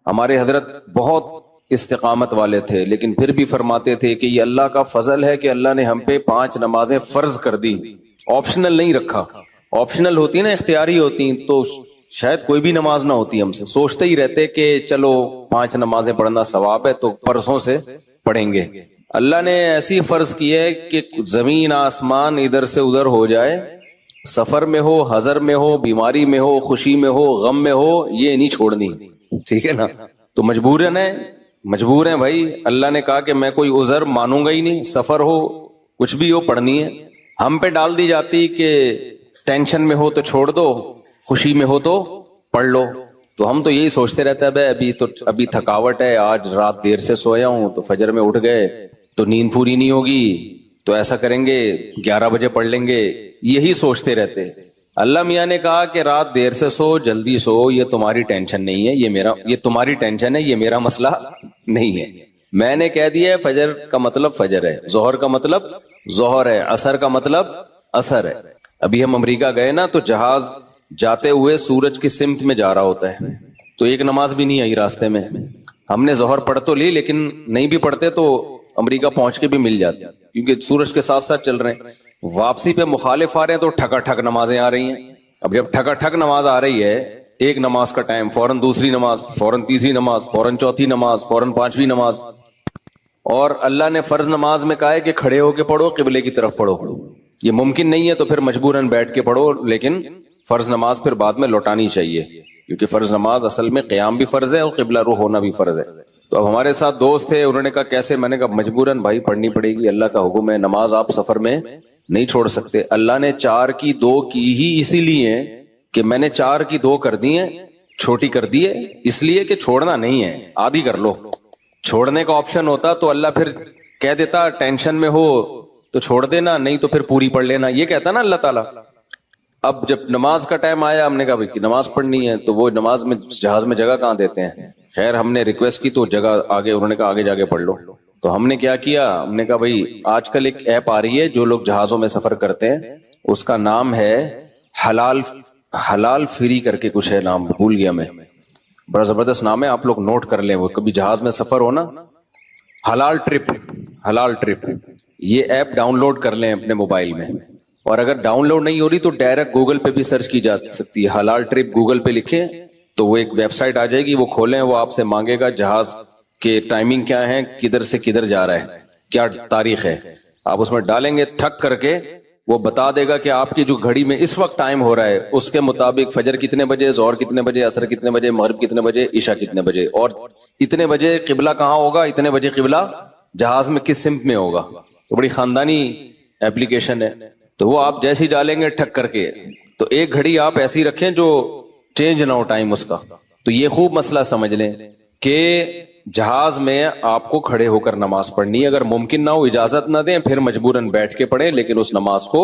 ہمارے حضرت بہت استقامت والے تھے، لیکن پھر بھی فرماتے تھے کہ یہ اللہ کا فضل ہے کہ اللہ نے ہم پہ 5 نمازیں فرض کر دی، آپشنل نہیں رکھا۔ آپشنل ہوتی نا، اختیاری ہوتی تو شاید کوئی بھی نماز نہ ہوتی، ہم سے سوچتے ہی رہتے کہ چلو 5 نمازیں پڑھنا ثواب ہے تو پرسوں سے پڑھیں گے۔ اللہ نے ایسی فرض کی ہے کہ زمین آسمان ادھر سے ادھر ہو جائے، سفر میں ہو، حضر میں ہو، بیماری میں ہو، خوشی میں ہو، غم میں ہو، یہ نہیں چھوڑنی، ٹھیک ہے نا؟ تو مجبور ہیں بھائی۔ اللہ نے کہا کہ میں کوئی عذر مانوں گا ہی نہیں، سفر ہو کچھ بھی ہو پڑھنی ہے۔ ہم پہ ڈال دی جاتی کہ ٹینشن میں ہو تو چھوڑ دو، خوشی میں ہو تو پڑھ لو، تو ہم تو یہی سوچتے رہتے ہیں بھائی ابھی تھکاوٹ ہے، آج رات دیر سے سویا ہوں تو فجر میں اٹھ گئے تو نیند پوری نہیں ہوگی، تو ایسا کریں گے 11 بجے پڑھ لیں گے، یہی سوچتے رہتے۔ اللہ میاں نے کہا کہ رات دیر سے سو، جلدی سو، یہ تمہاری ٹینشن نہیں ہے، یہ تمہاری ٹینشن ہے، یہ میرا مسئلہ نہیں ہے۔ میں نے کہہ دیا ہے فجر کا مطلب فجر ہے، ظہر کا مطلب ظہر ہے، عصر کا مطلب عصر ہے۔ ابھی ہم امریکہ گئے نا تو جہاز جاتے ہوئے سورج کی سمت میں جا رہا ہوتا ہے، تو ایک نماز بھی نہیں آئی راستے میں۔ ہم نے ظہر پڑھ تو لی، لیکن نہیں بھی پڑھتے تو امریکہ پہنچ کے بھی مل جاتے، کیونکہ سورج کے ساتھ ساتھ چل رہے ہیں۔ واپسی پہ مخالف آ رہے ہیں تو ٹھکا ٹھک نمازیں آ رہی ہیں۔ اب جب ٹھکا ٹھک نماز آ رہی ہے، ایک نماز کا ٹائم، فوراً دوسری نماز، فوراً تیسری نماز، فوراً چوتھی نماز، فوراً 5ویں نماز۔ اور اللہ نے فرض نماز میں کہا ہے کہ کھڑے ہو کے پڑھو، قبلے کی طرف پڑھو۔ یہ ممکن نہیں ہے تو پھر مجبوراً بیٹھ کے پڑھو، لیکن فرض نماز پھر بعد میں لوٹانی چاہیے، کیونکہ فرض نماز اصل میں قیام بھی فرض ہے اور قبلہ رو ہونا بھی فرض ہے۔ تو اب ہمارے ساتھ دوست تھے، انہوں نے کہا کیسے؟ میں نے کہا مجبوراً بھائی پڑھنی پڑے گی، اللہ کا حکم ہے، نماز آپ سفر میں نہیں چھوڑ سکتے۔ اللہ نے 4 کی 2 کی ہی اسی لیے کہ میں نے 4 کی 2 کر دی ہیں، چھوٹی کر دی ہے، اس لیے کہ چھوڑنا نہیں ہے، آدھی کر لو۔ چھوڑنے کا آپشن ہوتا تو اللہ پھر کہہ دیتا ٹینشن میں ہو تو چھوڑ دینا، نہیں تو پھر پوری پڑھ لینا، یہ کہتا نا اللہ تعالیٰ۔ اب جب نماز کا ٹائم آیا، ہم نے کہا بھائی نماز پڑھنی ہے، تو وہ نماز میں جہاز میں جگہ کہاں دیتے ہیں؟ خیر ہم نے ریکویسٹ کی تو جگہ آگے، انہوں نے کہا آگے جا کے پڑھ لو۔ تو ہم نے کیا کیا، ہم نے کہا بھائی آج کل ایک ایپ آ رہی ہے جو لوگ جہازوں میں سفر کرتے ہیں، اس کا نام ہے حلال فری کر کے کچھ ہے، نام بھول گیا میں، بڑا زبردست نام ہے، آپ لوگ نوٹ کر لیں، وہ کبھی جہاز میں سفر ہو نا، حلال ٹرپ، یہ ایپ ڈاؤن لوڈ کر لیں اپنے موبائل میں۔ اور اگر ڈاؤن لوڈ نہیں ہو رہی تو ڈائریکٹ گوگل پہ بھی سرچ کی جا سکتی ہے، حلال ٹرپ گوگل پہ لکھیں تو وہ ایک ویب سائٹ آ جائے گی، وہ کھولیں، وہ آپ سے مانگے گا جہاز کے ٹائمنگ کیا ہے، کدھر سے کدھر جا رہا ہے، کیا تاریخ ہے، آپ اس میں ڈالیں گے، ٹھک کر کے وہ بتا دے گا کہ آپ کی جو گھڑی میں اس وقت ٹائم ہو رہا ہے اس کے مطابق فجر کتنے بجے، ظہر کتنے بجے، عصر کتنے بجے، مغرب کتنے بجے، عشاء کتنے بجے، اور اتنے بجے قبلہ کہاں ہوگا، اتنے بجے قبلہ جہاز میں کس سمت میں ہوگا۔ تو بڑی خاندانی ایپلیکیشن ہے، تو وہ آپ جیسے ہی ڈالیں گے ٹھک کر کے، تو ایک گھڑی آپ ایسی رکھیں جو چینج نہ ہو ٹائم اس کا۔ تو یہ خوب مسئلہ سمجھ لیں کہ جہاز میں آپ کو کھڑے ہو کر نماز پڑھنی ہے، اگر ممکن نہ ہو اجازت نہ دیں پھر مجبوراً بیٹھ کے پڑھیں، لیکن اس نماز کو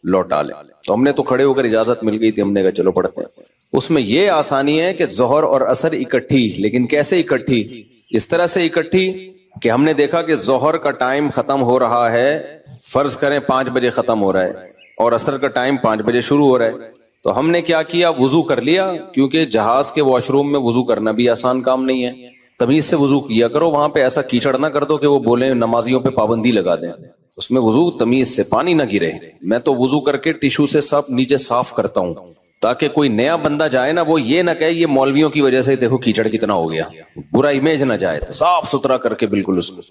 لوٹا لیں۔ تو ہم نے تو کھڑے ہو کر اجازت مل گئی تھی، ہم نے کہا چلو پڑھتے ہیں۔ اس میں یہ آسانی ہے کہ ظہر اور عصر اکٹھی، لیکن کیسے اکٹھی؟ اس طرح سے اکٹھی کہ ہم نے دیکھا کہ ظہر کا ٹائم ختم ہو رہا ہے، فرض کریں 5 بجے ختم ہو رہا ہے، اور عصر کا ٹائم 5 بجے شروع ہو رہا ہے، تو ہم نے کیا کیا، وضو کر لیا، کیونکہ جہاز کے واش روم میں وضو کرنا بھی آسان کام نہیں ہے، تمیز سے وضو کیا کرو، وہاں پہ ایسا کیچڑ نہ کر دو کہ وہ بولیں نمازیوں پہ پابندی لگا دیں، اس میں وضو تمیز سے، پانی نہ گرے۔ میں تو وضو کر کے ٹیشو سے سب نیچے صاف کرتا ہوں تاکہ کوئی نیا بندہ جائے نا وہ یہ نہ کہے یہ مولویوں کی وجہ سے دیکھو کیچڑ کتنا ہو گیا، برا امیج نہ جائے، تو صاف ستھرا کر کے بالکل اس کو،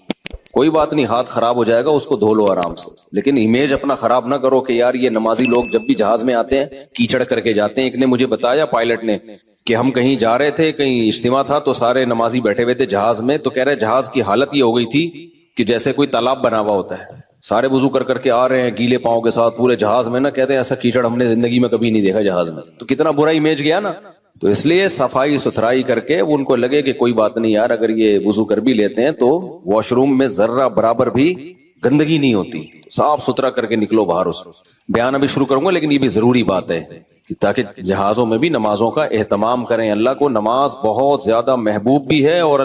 کوئی بات نہیں ہاتھ خراب ہو جائے گا اس کو دھو لو آرام سے، لیکن امیج اپنا خراب نہ کرو کہ یار یہ نمازی لوگ جب بھی جہاز میں آتے ہیں کیچڑ کر کے جاتے ہیں۔ ایک نے مجھے بتایا پائلٹ نے کہ ہم کہیں جا رہے تھے، کہیں اجتماع تھا، تو سارے نمازی بیٹھے ہوئے تھے جہاز میں، تو کہہ رہے جہاز کی حالت یہ ہو گئی تھی کہ جیسے کوئی تالاب بنا ہوا ہوتا ہے، سارے وضو کر کر کے آ رہے ہیں گیلے پاؤں کے ساتھ پورے جہاز میں، نا کہتے ہیں ایسا کیچڑ ہم نے زندگی میں کبھی نہیں دیکھا جہاز میں، تو کتنا برا امیج گیا نا۔ تو اس لیے صفائی ستھرائی کر کے ان کو لگے کہ کوئی بات نہیں یار، اگر یہ وضو کر بھی لیتے ہیں تو واش روم میں ذرہ برابر بھی گندگی نہیں ہوتی، صاف ستھرا کر کے نکلو باہر۔ اس بیان ابھی شروع کروں گا، لیکن یہ بھی ضروری بات ہے کہ تاکہ جہازوں میں بھی نمازوں کا اہتمام کریں۔ اللہ کو نماز بہت زیادہ محبوب بھی ہے، اور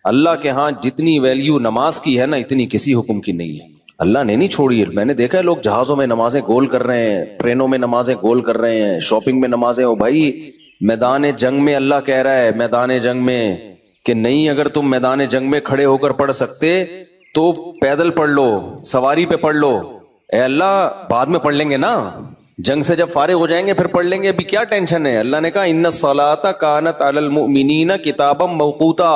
اللہ کے ہاں جتنی ویلیو نماز کی ہے نا اتنی کسی حکم کی نہیں ہے۔ اللہ نے نہیں چھوڑی ہے، میں نے دیکھا ہے لوگ جہازوں میں نمازیں گول کر رہے ہیں، ٹرینوں میں نمازیں گول کر رہے ہیں، شاپنگ میں نمازیں، ہو بھائی میدان جنگ میں اللہ کہہ رہا ہے میدان جنگ میں کہ نہیں، اگر تم میدان جنگ میں کھڑے ہو کر پڑھ سکتے تو پیدل پڑھ لو، سواری پہ پڑھ لو. اے اللہ بعد میں پڑھ لیں گے نا، جنگ سے جب فارغ ہو جائیں گے پھر پڑھ لیں گے، ابھی کیا ٹینشن ہے. اللہ نے کہا ان الصلاۃ کانت علی المؤمنین کتابا موقوتا،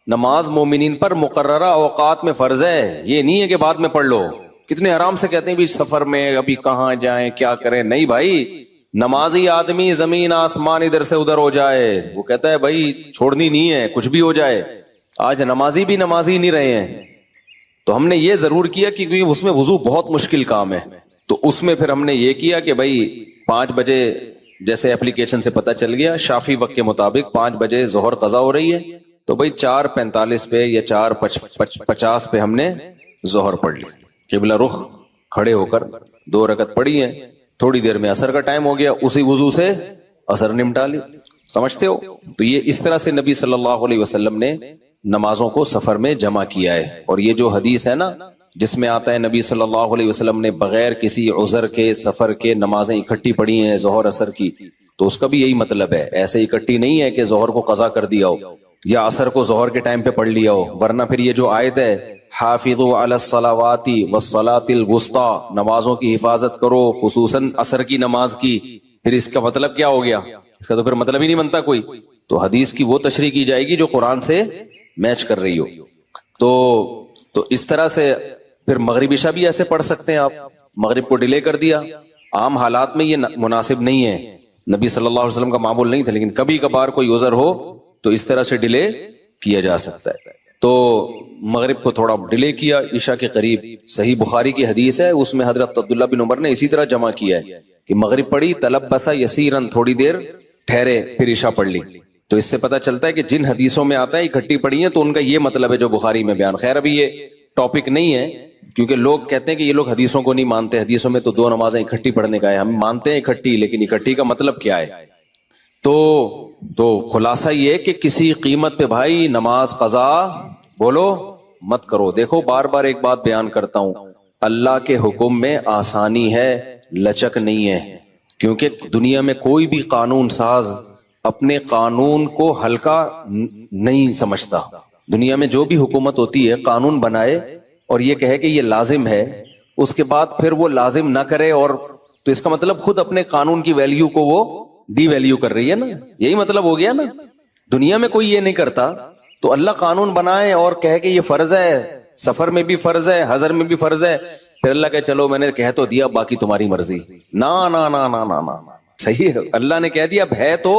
نماز مومنین پر مقررہ اوقات میں فرض ہے، یہ نہیں ہے کہ بعد میں پڑھ لو. کتنے آرام سے کہتے ہیں بھی سفر میں ابھی کہاں جائیں کیا کریں. نہیں بھائی، نمازی آدمی زمین آسمان ادھر سے ادھر ہو جائے وہ کہتا ہے بھائی چھوڑنی نہیں ہے، کچھ بھی ہو جائے. آج نمازی بھی نمازی نہیں رہے ہیں. تو ہم نے یہ ضرور کیا کیونکہ اس میں وضو بہت مشکل کام ہے، تو اس میں پھر ہم نے یہ کیا کہ بھائی 5 بجے جیسے اپلیکیشن سے پتہ چل گیا شافی وقت کے مطابق 5 بجے ظہر قضا ہو رہی ہے، تو بھائی 4:45 پہ یا 4:50 پہ ہم نے ظہر پڑھ لی، قبلہ رخ کھڑے ہو کر 2 رکعت پڑھی ہیں. تھوڑی دیر میں عصر کا ٹائم ہو گیا، اسی وضو سے عصر نمٹا لی. سمجھتے ہو؟ تو یہ اس طرح سے نبی صلی اللہ علیہ وسلم نے نمازوں کو سفر میں جمع کیا ہے. اور یہ جو حدیث ہے نا جس میں آتا ہے نبی صلی اللہ علیہ وسلم نے بغیر کسی عذر کے سفر کے نمازیں اکٹھی پڑھی ہیں ظہر عصر کی، تو اس کا بھی یہی مطلب ہے. ایسے اکٹھی نہیں ہے کہ ظہر کو قضا کر دیا ہو یا عصر کو ظہر کے ٹائم پہ پڑھ لیا ہو، ورنہ پھر یہ جو آیت ہے حافظوا علی الصلوات والصلاۃ الوسطی، نمازوں کی حفاظت کرو خصوصاً عصر کی نماز کی، پھر اس کا مطلب کیا ہو گیا؟ اس کا تو پھر مطلب ہی نہیں بنتا کوئی. تو حدیث کی وہ تشریح کی جائے گی جو قرآن سے میچ کر رہی ہو. تو اس طرح سے پھر مغرب عشاء بھی ایسے پڑھ سکتے ہیں آپ. مغرب کو ڈیلے کر دیا، عام حالات میں یہ مناسب نہیں ہے، نبی صلی اللہ علیہ وسلم کا معمول نہیں تھا، لیکن کبھی کبھار کوئی عذر ہو تو اس طرح سے ڈیلے کیا جا سکتا ہے. تو مغرب کو تھوڑا ڈیلے کیا عشاء کے قریب. صحیح بخاری کی حدیث ہے، اس میں حضرت عبداللہ بن عمر نے اسی طرح جمع کیا ہے کہ مغرب پڑھی تلبث یسیرا، تھوڑی دیر ٹھہرے پھر عشاء پڑھ لی. تو اس سے پتہ چلتا ہے کہ جن حدیثوں میں آتا ہے اکٹھی پڑھی ہیں تو ان کا یہ مطلب ہے جو بخاری میں بیان. خیر ابھی یہ ٹاپک نہیں ہے کیونکہ لوگ کہتے ہیں کہ یہ لوگ حدیثوں کو نہیں مانتے، حدیثوں میں تو 2 نمازیں اکٹھی پڑھنے کا ہے. ہم مانتے ہیں اکٹھی، لیکن اکٹھی کا مطلب کیا ہے؟ تو خلاصہ یہ کہ کسی قیمت پہ بھائی نماز قضا بولو مت کرو. دیکھو بار بار ایک بات بیان کرتا ہوں، اللہ کے حکم میں آسانی ہے، لچک نہیں ہے. کیونکہ دنیا میں کوئی بھی قانون ساز اپنے قانون کو ہلکا نہیں سمجھتا. دنیا میں جو بھی حکومت ہوتی ہے قانون بنائے اور یہ کہے کہ یہ لازم ہے، اس کے بعد پھر وہ لازم نہ کرے، اور تو اس کا مطلب خود اپنے قانون کی ویلیو کو وہ ڈی ویلیو کر رہی ہے نا. یہی مطلب ہو گیا نا. دنیا میں کوئی یہ نہیں کرتا، تو اللہ قانون بنائے اور کہے کہ یہ فرض ہے، سفر میں بھی فرض ہے، حضر میں بھی فرض ہے، پھر اللہ کہ چلو میں نے کہہ تو دیا باقی تمہاری مرضی. نا نا نا نا نا نا، صحیح ہے، اللہ نے کہہ دیا اب ہے تو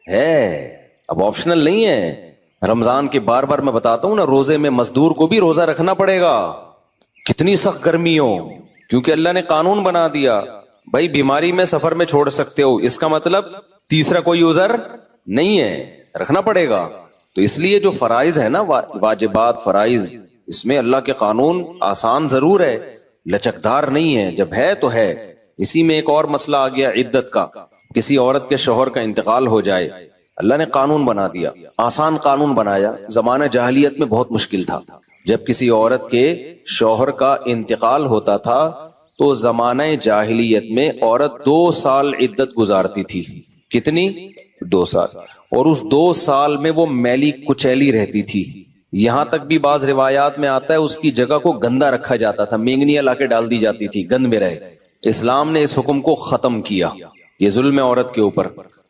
ہے، اب آپشنل نہیں ہے. رمضان کے بار بار میں بتاتا ہوں نا، روزے میں مزدور کو بھی روزہ رکھنا پڑے گا، کتنی سخت گرمی ہو، کیونکہ اللہ نے قانون بنا دیا بھائی بیماری میں سفر میں چھوڑ سکتے ہو، اس کا مطلب تیسرا کوئی عذر نہیں ہے، رکھنا پڑے گا. تو اس لیے جو فرائض ہے نا، واجبات فرائض، اس میں اللہ کے قانون آسان ضرور ہے، لچکدار نہیں ہے. جب ہے تو ہے. اسی میں ایک اور مسئلہ آ گیا عدت کا. کسی عورت کے شوہر کا انتقال ہو جائے، اللہ نے قانون بنا دیا، آسان قانون بنایا. زمانہ جاہلیت میں بہت مشکل تھا. جب کسی عورت کے شوہر کا انتقال ہوتا تھا تو زمانہ جاہلیت میں عورت 2 سال عدت گزارتی تھی. کتنی؟ 2 سال. اور اس 2 سال میں وہ میلی کچیلی رہتی تھی. یہاں تک بھی بعض روایات میں آتا ہے اس کی جگہ کو گندا رکھا جاتا تھا، مینگنیاں لا کے ڈال دی جاتی تھی گند میں رہے. اسلام نے اس حکم کو ختم کیا. یہ ظلم ہے عورت کے اوپر.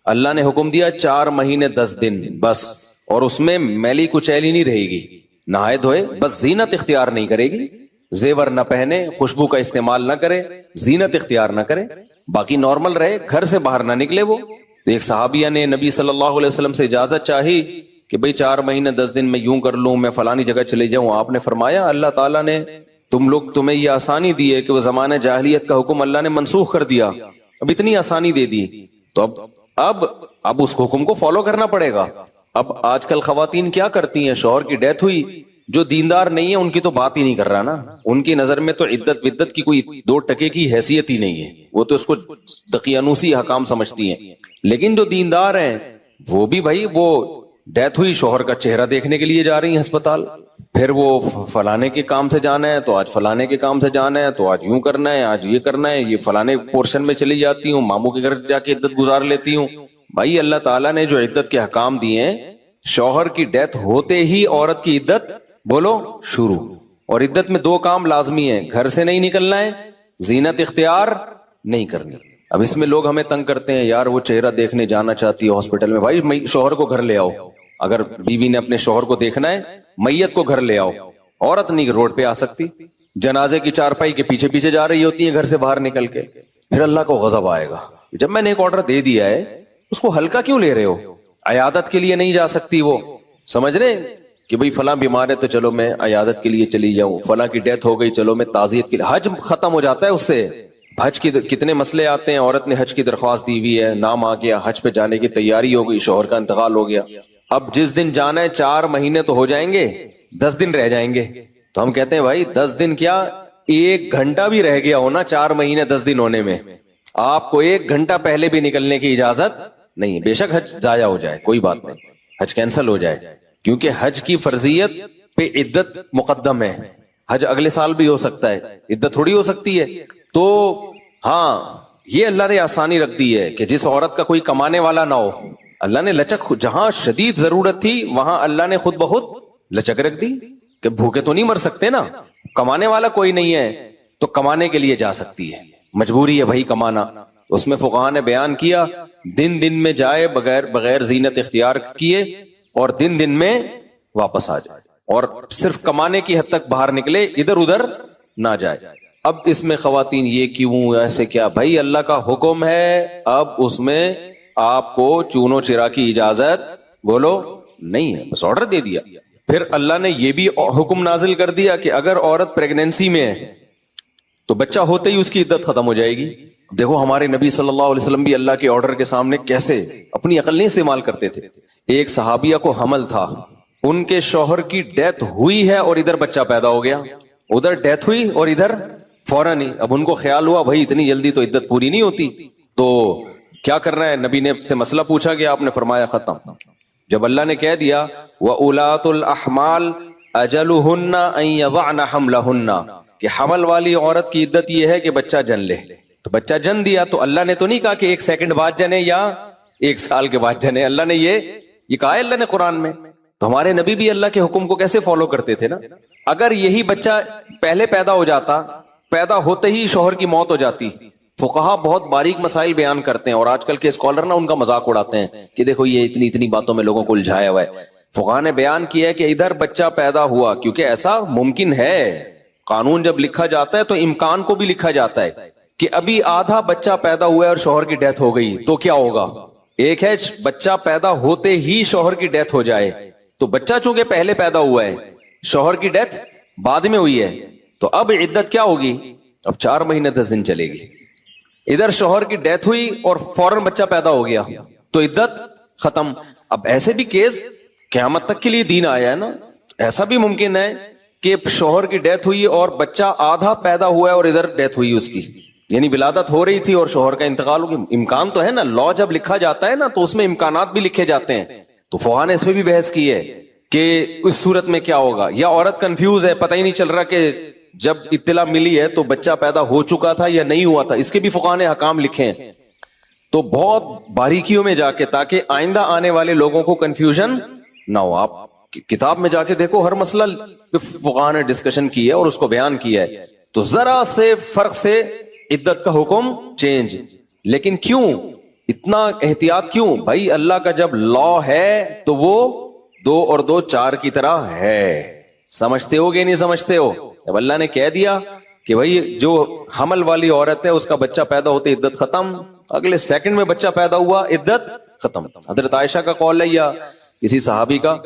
اللہ نے حکم دیا 4 مہینے 10 دن بس، اور اس میں میلی کچیلی نہیں رہے گی، نہائے دھوئے، بس زینت اختیار نہیں کرے گی، زیور نہ پہنے، خوشبو کا استعمال نہ کرے، زینت اختیار نہ کرے، باقی نارمل رہے، گھر سے باہر نہ نکلے. وہ ایک صحابیہ نے نبی صلی اللہ علیہ وسلم سے اجازت چاہی کہ بھئی 4 مہینے 10 دن میں یوں کر لوں، میں فلانی جگہ چلے جاؤں. آپ نے فرمایا اللہ تعالیٰ نے تمہیں یہ آسانی دی ہے کہ وہ زمانہ جاہلیت کا حکم اللہ نے منسوخ کر دیا، اب اتنی آسانی دے دی، تو اب اس حکم کو فالو کرنا پڑے گا. اب آج کل خواتین کیا کرتی ہیں، شوہر کی ڈیتھ ہوئی، جو دیندار نہیں ہے ان کی تو بات ہی نہیں کر رہا نا، ان کی نظر میں تو عدت ودت کی کوئی 2 ٹکے کی حیثیت ہی نہیں ہے، وہ تو اس کو دقیانوسی حکام سمجھتی ہیں. لیکن جو دیندار ہیں وہ بھی بھائی، وہ ڈیتھ ہوئی، شوہر کا چہرہ دیکھنے کے لیے جا رہی ہیں ہسپتال، پھر وہ فلانے کے کام سے جانا ہے تو آج فلانے کے کام سے جانا ہے، تو آج یوں کرنا ہے، آج یہ کرنا ہے، یہ فلانے پورشن میں چلی جاتی ہوں، ماموں کے گھر جا کے عدت گزار لیتی ہوں. بھائی اللہ تعالیٰ نے جو عدت کے حکام دیے ہیں، شوہر کی ڈیتھ ہوتے ہی عورت کی عدت بولو شروع. اور عدت میں 2 کام لازمی ہیں، گھر سے نہیں نکلنا ہے، زینت اختیار نہیں کرنی. اب اس میں لوگ ہمیں تنگ کرتے ہیں، یار وہ چہرہ دیکھنے جانا چاہتی ہے ہاسپٹل میں. بھائی شوہر کو گھر لے آؤ. اگر بیوی نے اپنے شوہر کو دیکھنا ہے، میت کو گھر لے آؤ. عورت نہیں روڈ پہ آ سکتی، جنازے کی چارپائی کے پیچھے پیچھے جا رہی ہوتی ہے گھر سے باہر نکل کے. پھر اللہ کو غضب آئے گا. جب میں نے ایک آرڈر دے دیا ہے اس کو ہلکا کیوں لے رہے ہو؟ عیادت کے لیے نہیں جا سکتی وہ، سمجھ رہے کہ بھئی فلاں بیمار ہے تو چلو میں عیادت کے لیے چلی جاؤں، فلاں کی ڈیتھ ہو گئی چلو میں تعزیت کے لیے. حج ختم ہو جاتا ہے اس سے. حج کی کتنے مسئلے آتے ہیں، عورت نے حج کی درخواست دی ہوئی ہے، نام آ گیا، حج پہ جانے کی تیاری ہو گئی، شوہر کا انتقال ہو گیا. اب جس دن جانا ہے 4 مہینے تو ہو جائیں گے، 10 دن رہ جائیں گے. تو ہم کہتے ہیں بھائی 10 دن کیا، 1 گھنٹہ بھی رہ گیا ہونا 4 مہینے 10 دن ہونے میں، آپ کو 1 گھنٹہ پہلے بھی نکلنے کی اجازت نہیں. بے شک حج ضائع ہو جائے کوئی بات نہیں، حج کینسل ہو جائے، کیونکہ حج کی فرضیت پہ عدت مقدم ہے. حج اگلے سال بھی ہو سکتا ہے، عدت تھوڑی ہو سکتی ہے. تو ہاں یہ اللہ نے آسانی رکھ دی ہے کہ جس عورت کا کوئی کمانے والا نہ ہو، اللہ نے لچک، جہاں شدید ضرورت تھی وہاں اللہ نے خود بخود لچک رکھ دی کہ بھوکے تو نہیں مر سکتے نا، کمانے والا کوئی نہیں ہے تو کمانے کے لیے جا سکتی ہے. مجبوری ہے بھائی کمانا. اس میں فقہاء نے بیان کیا دن میں جائے بغیر زینت اختیار کیے، اور دن میں واپس آ جائے، اور صرف کمانے کی حد تک باہر نکلے، ادھر ادھر نہ جائے. اب اس میں خواتین یہ کیوں ایسے کیا؟ بھائی اللہ کا حکم ہے، اب اس میں آپ کو چونو چرا کی اجازت بولو نہیں ہے، بس آرڈر دے دیا. پھر اللہ نے یہ بھی حکم نازل کر دیا کہ اگر عورت پریگنینسی میں ہے تو بچہ ہوتے ہی اس کی عدت ختم ہو جائے گی. دیکھو ہمارے نبی صلی اللہ علیہ وسلم بھی اللہ کے آرڈر کے سامنے کیسے اپنی عقل نہیں استعمال کرتے تھے. ایک صحابیہ کو حمل تھا، ان کے شوہر کی ڈیتھ ہوئی ہے اور ادھر بچہ پیدا ہو گیا. ادھر ڈیتھ ہوئی اور ادھر فوراً ہی. اب ان کو خیال ہوا بھائی اتنی جلدی تو عدت پوری نہیں ہوتی، تو کیا کرنا ہے؟ نبی نے سے مسئلہ پوچھا گیا، آپ نے فرمایا ختم. جب اللہ نے کہہ دیا وَأُولَاتُ الْأَحْمَالِ أَجَلُهُنَّ أَن يَضَعْنَ حَمْلَهُنَّ، کہ حمل والی عورت کی عدت یہ ہے کہ بچہ جن لے. تو بچہ جن دیا تو اللہ نے تو نہیں کہا کہ 1 سیکنڈ بعد جنے یا 1 سال کے بعد جنے. اللہ نے یہ کہا ہے اللہ نے قرآن میں. تو ہمارے نبی بھی اللہ کے حکم کو کیسے فالو کرتے تھے نا. اگر یہی بچہ پہلے پیدا ہو جاتا، پیدا ہوتے ہی شوہر کی موت ہو جاتی. فقہا بہت باریک مسائل بیان کرتے ہیں، اور آج کل کے اسکالر نا ان کا مذاق اڑاتے ہیں کہ دیکھو یہ اتنی باتوں میں لوگوں کو الجھایا ہوا ہے. فقہا نے بیان کیا ہے کہ ادھر بچہ پیدا ہوا، کیونکہ ایسا ممکن ہے، قانون جب لکھا جاتا ہے تو امکان کو بھی لکھا جاتا ہے کہ ابھی آدھا بچہ پیدا ہوا ہے اور شوہر کی ڈیتھ ہو گئی تو کیا ہوگا. ایک ہے بچہ پیدا ہوتے ہی شوہر کی ڈیتھ ہو جائے، تو بچہ چونکہ پہلے پیدا ہوا ہے، شوہر کی ڈیتھ بعد میں ہوئی ہے، تو اب عدت کیا ہوگی؟ اب 4 مہینے 10 دن چلے گی. ادھر شوہر کی ڈیتھ ہوئی اور فوراً بچہ پیدا ہو گیا تو عدت ختم. اب ایسے بھی کیس قیامت تک کے لیے دین آیا ہے نا. ایسا بھی ممکن ہے کہ شوہر کی ڈیتھ ہوئی اور بچہ آدھا پیدا ہوا ہے اور ادھر ڈیتھ ہوئی اس کی، یعنی ولادت ہو رہی تھی اور شوہر کا انتقال ہو گیا. امکان تو ہے نا، لا جب لکھا جاتا ہے نا تو اس میں امکانات بھی لکھے جاتے ہیں. تو فقہا نے اس پہ بھی بحث کی ہے کہ اس صورت میں کیا ہوگا. یا عورت کنفیوز ہے، پتہ ہی نہیں چل رہا کہ جب اطلاع ملی ہے تو بچہ پیدا ہو چکا تھا یا نہیں ہوا تھا. اس کے بھی فقہا نے حکام لکھے ہیں. تو بہت باریکیوں میں جا کے، تاکہ آئندہ آنے والے لوگوں کو کنفیوژن نہ ہو. آپ کتاب میں جا کے دیکھو، ہر مسئلہ فقہا نے ڈسکشن کی ہے اور اس کو بیان کیا ہے. تو ذرا سے فرق سے عدت کا حکم چینج. لیکن کیوں اتنا احتیاط کیوں؟ بھائی اللہ کا جب لا ہے تو وہ 2 اور 2 4 کی طرح ہے. سمجھتے ہو گے نہیں سمجھتے ہو؟ اب اللہ نے کہہ دیا کہ بھائی جو حمل والی عورت ہے اس کا بچہ پیدا ہوتے عدت ختم، اگلے سیکنڈ میں بچہ پیدا ہوا عدت ختم. حضرت عائشہ کا قول ہے یا کسی صحابی کا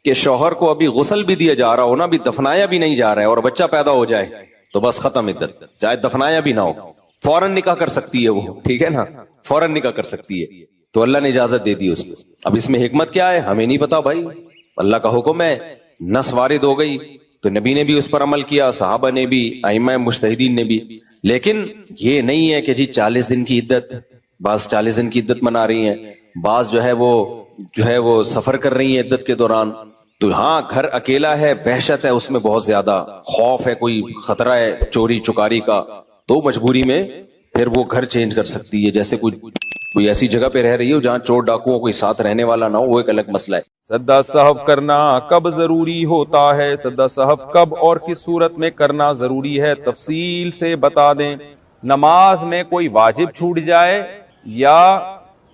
کہ شوہر کو ابھی غسل بھی دیا جا رہا ہو نا، ابھی دفنایا بھی نہیں جا رہا ہے اور بچہ پیدا ہو جائے تو بس ختم عدت، چاہے دفنایا بھی نہ ہو، فوراً نکاح کر سکتی ہے وہ. ٹھیک ہے نا، فوراً نکاح کر سکتی ہے. تو اللہ نے اجازت دے دی اس کو. اب اس میں حکمت کیا ہے ہمیں نہیں پتا بھائی، اللہ کا حکم ہے، نص وارد ہو گئی تو نبی نے بھی اس پر عمل کیا، صحابہ نے بھی، ائمہ مجتہدین نے بھی. لیکن یہ نہیں ہے کہ جی 40 دن کی عدت، بعض 40 دن کی عدت منا رہی ہیں، بعض جو ہے وہ سفر کر رہی ہیں عدت کے دوران. تو ہاں گھر اکیلا ہے، وحشت ہے اس میں، بہت زیادہ خوف ہے، کوئی خطرہ ہے چوری چکاری کا، تو مجبوری میں پھر وہ گھر چینج کر سکتی ہے. جیسے کوئی کوئی ایسی جگہ پہ رہ رہی ہو جہاں چور ڈاکوؤں کوئی ساتھ رہنے والا نہ ہو، وہ ایک الگ مسئلہ ہے۔ سجدہ سہو کرنا کب ضروری ہوتا ہے؟ سجدہ سہو کب اور کس صورت میں کرنا ضروری ہے، تفصیل سے بتا دیں۔ نماز میں کوئی واجب چھوٹ جائے یا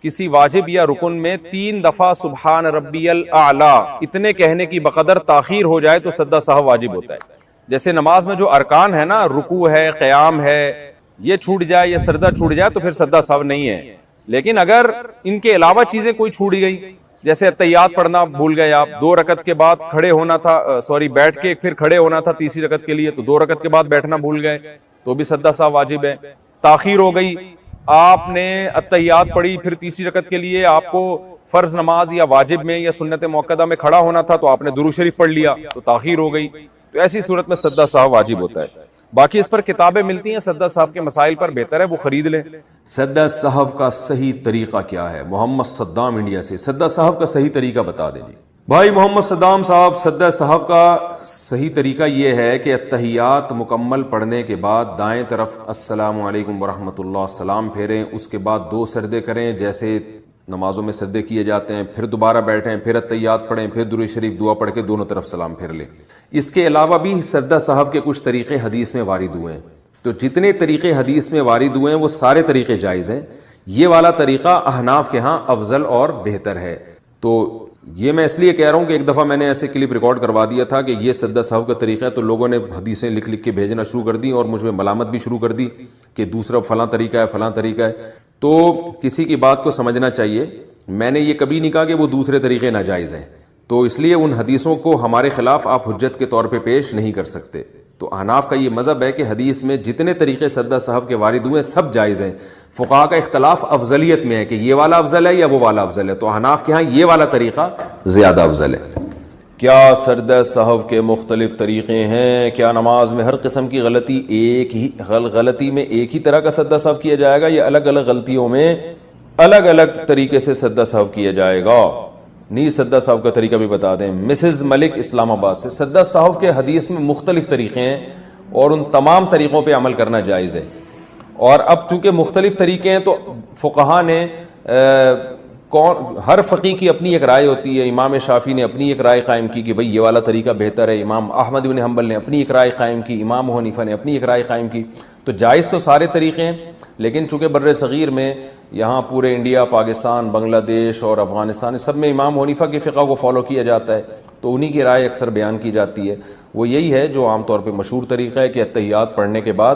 کسی واجب یا رکن میں 3 دفعہ سبحان ربی الاعلی اتنے کہنے کی بقدر تاخیر ہو جائے تو سجدہ سہو واجب ہوتا ہے۔ جیسے نماز میں جو ارکان ہے نا، رکوع ہے، قیام ہے، یہ چھوٹ جائے یا سجدہ چھوٹ جائے تو پھر سجدہ سہو نہیں ہے۔ لیکن اگر ان کے علاوہ چیزیں کوئی چھوٹ گئی، جیسے اتحیات پڑھنا بھول گئے آپ، 2 رکعت کے بعد کھڑے ہونا تھا، بیٹھ کے پھر کھڑے ہونا تھا تیسری رکعت کے لیے، تو 2 رکعت کے بعد بیٹھنا بھول گئے تو بھی سجدہ سہو واجب ہے۔ تاخیر ہو گئی، آپ نے اتحیات پڑھی، پھر تیسری رکعت کے لیے آپ کو فرض نماز یا واجب میں یا سنت موقدہ میں کھڑا ہونا تھا تو آپ نے درود شریف پڑھ لیا تو تاخیر ہو گئی، تو ایسی صورت میں سجدہ سہو واجب ہوتا ہے۔ باقی اس پر کتابیں ملتی ہیں سجدہ سہو کے مسائل پر، بہتر ہے وہ خرید لیں۔ سجدہ سہو کا صحیح طریقہ کیا ہے؟ محمد صدام انڈیا سے سجدہ سہو کا صحیح طریقہ بتا دیں جی۔ بھائی محمد صدام صاحب، سجدہ سہو کا صحیح طریقہ یہ ہے کہ اتحیات مکمل پڑھنے کے بعد دائیں طرف السلام علیکم ورحمۃ اللہ سلام پھیریں، اس کے بعد 2 سجدے کریں جیسے نمازوں میں سجدے کیے جاتے ہیں، پھر دوبارہ بیٹھیں، پھر اتحیات پڑھیں، پھر درود شریف دعا پڑھ کے دونوں طرف سلام پھیر لیں۔ اس کے علاوہ بھی سجدہ سہو کے کچھ طریقے حدیث میں وارد ہوئے ہیں، تو جتنے طریقے حدیث میں وارد ہوئے ہیں وہ سارے طریقے جائز ہیں۔ یہ والا طریقہ احناف کے ہاں افضل اور بہتر ہے۔ تو یہ میں اس لیے کہہ رہا ہوں کہ ایک دفعہ میں نے ایسے کلپ ریکارڈ کروا دیا تھا کہ یہ سجدہ سہو کا طریقہ ہے، تو لوگوں نے حدیثیں لکھ لکھ کے بھیجنا شروع کر دی اور مجھ میں ملامت بھی شروع کر دی کہ دوسرا فلاں طریقہ ہے، فلاں طریقہ ہے۔ تو کسی کی بات کو سمجھنا چاہیے، میں نے یہ کبھی نہیں کہا کہ وہ دوسرے طریقے ناجائز ہیں، تو اس لیے ان حدیثوں کو ہمارے خلاف آپ حجت کے طور پہ پیش نہیں کر سکتے۔ تو احناف کا یہ مذہب ہے کہ حدیث میں جتنے طریقے سجدہ سہو کے وارد ہوئے سب جائز ہیں۔ فقہا کا اختلاف افضلیت میں ہے کہ یہ والا افضل ہے یا وہ والا افضل ہے، تو احناف کے ہاں یہ والا طریقہ زیادہ افضل ہے۔ کیا سجدہ سہو کے مختلف طریقے ہیں؟ کیا نماز میں ہر قسم کی غلطی میں ایک ہی طرح کا سجدہ سہو کیا جائے گا یا الگ الگ غلطیوں میں الگ الگ طریقے سے سجدہ سہو کیا جائے گا؟ نیز سجدہ سہو کا طریقہ بھی بتا دیں۔ مسز ملک اسلام آباد سے سجدہ سہو کے حدیث میں مختلف طریقے ہیں اور ان تمام طریقوں پہ عمل کرنا جائز ہے، اور اب چونکہ مختلف طریقے ہیں تو فقہا نے ہر فقی کی اپنی ایک رائے ہوتی ہے۔ امام شافعی نے اپنی ایک رائے قائم کی کہ بھئی یہ والا طریقہ بہتر ہے، امام احمد بن حنبل نے اپنی ایک رائے قائم کی، امام ابو حنیفہ نے اپنی ایک رائے قائم کی۔ تو جائز تو سارے طریقے ہیں، لیکن چونکہ بر صغیر میں یہاں پورے انڈیا، پاکستان، بنگلہ دیش اور افغانستان سب میں امام ابو حنیفہ کے فقہ کو فالو کیا جاتا ہے، تو انہی کی رائے اکثر بیان کی جاتی ہے۔ وہ یہی ہے جو عام طور پہ مشہور طریقہ ہے کہ اتحیات پڑھنے کے بعد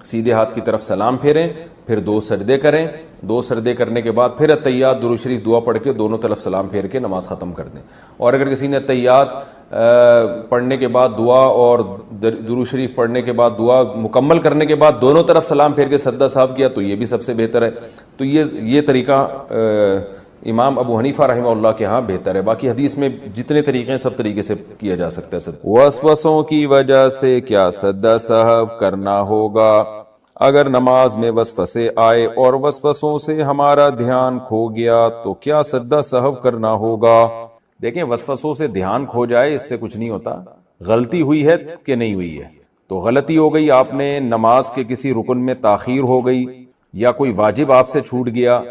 سیدھے ہاتھ کی طرف سلام پھیریں، پھر 2 سجدے کریں، 2 سجدے کرنے کے بعد پھر اتحیات درود شریف دعا پڑھ کے دونوں طرف سلام پھیر کے نماز ختم کر دیں۔ اور اگر کسی نے اتحیات پڑھنے کے بعد دعا اور درود شریف پڑھنے کے بعد دعا مکمل کرنے کے بعد دونوں طرف سلام پھیر کے سجدہ سہو کیا تو یہ بھی سب سے بہتر ہے۔ تو یہ طریقہ امام ابو حنیفہ رحمہ اللہ کے ہاں بہتر ہے۔ باقی حدیث میں جتنے طریقے ہیں سب طریقے سے کیا جا سکتا ہے۔ وسوسوں کی وجہ سے کیا سجدہ سہو کرنا ہوگا؟ اگر نماز میں وسوسے آئے اور وسوسوں سے ہمارا دھیان کھو گیا تو کیا سجدہ سہو کرنا ہوگا؟ دیکھیں، وسوسوں سے دھیان کھو جائے اس سے کچھ نہیں ہوتا، غلطی ہوئی ہے کہ نہیں ہوئی ہے۔ تو غلطی ہو گئی، آپ نے نماز کے کسی رکن میں تاخیر ہو گئی یا کوئی واجب آپ سے چھوٹ گیا،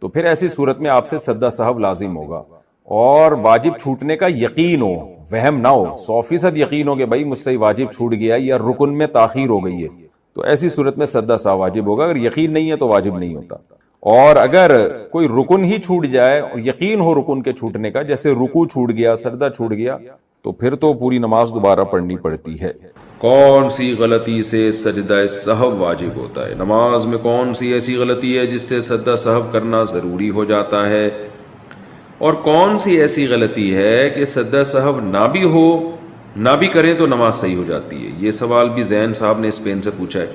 تو پھر ایسی صورت میں آپ سے سجدہ سہو لازم ہوگا۔ اور واجب چھوٹنے کا یقین ہو، وہم نہ ہو، 100% یقین ہو کہ بھائی مجھ سے واجب چھوٹ گیا یا رکن میں تاخیر ہو گئی ہے، تو ایسی صورت میں سجدہ سہو واجب ہوگا۔ اگر یقین نہیں ہے تو واجب نہیں ہوتا۔ اور اگر کوئی رکن ہی چھوٹ جائے اور یقین ہو رکن کے چھوٹنے کا، جیسے رکوع چھوٹ گیا، سجدہ چھوٹ گیا، تو پھر تو پوری نماز دوبارہ پڑھنی پڑتی ہے۔ کون سی غلطی سے سجدہ سہو واجب ہوتا ہے؟ نماز میں کون سی ایسی غلطی ہے جس سے سجدہ سہو کرنا ضروری ہو جاتا ہے، اور کون سی ایسی غلطی ہے کہ سجدہ سہو نہ بھی ہو، نہ بھی کریں تو نماز صحیح ہو جاتی ہے؟ یہ سوال بھی زین صاحب نے اسپین سے پوچھا ہے۔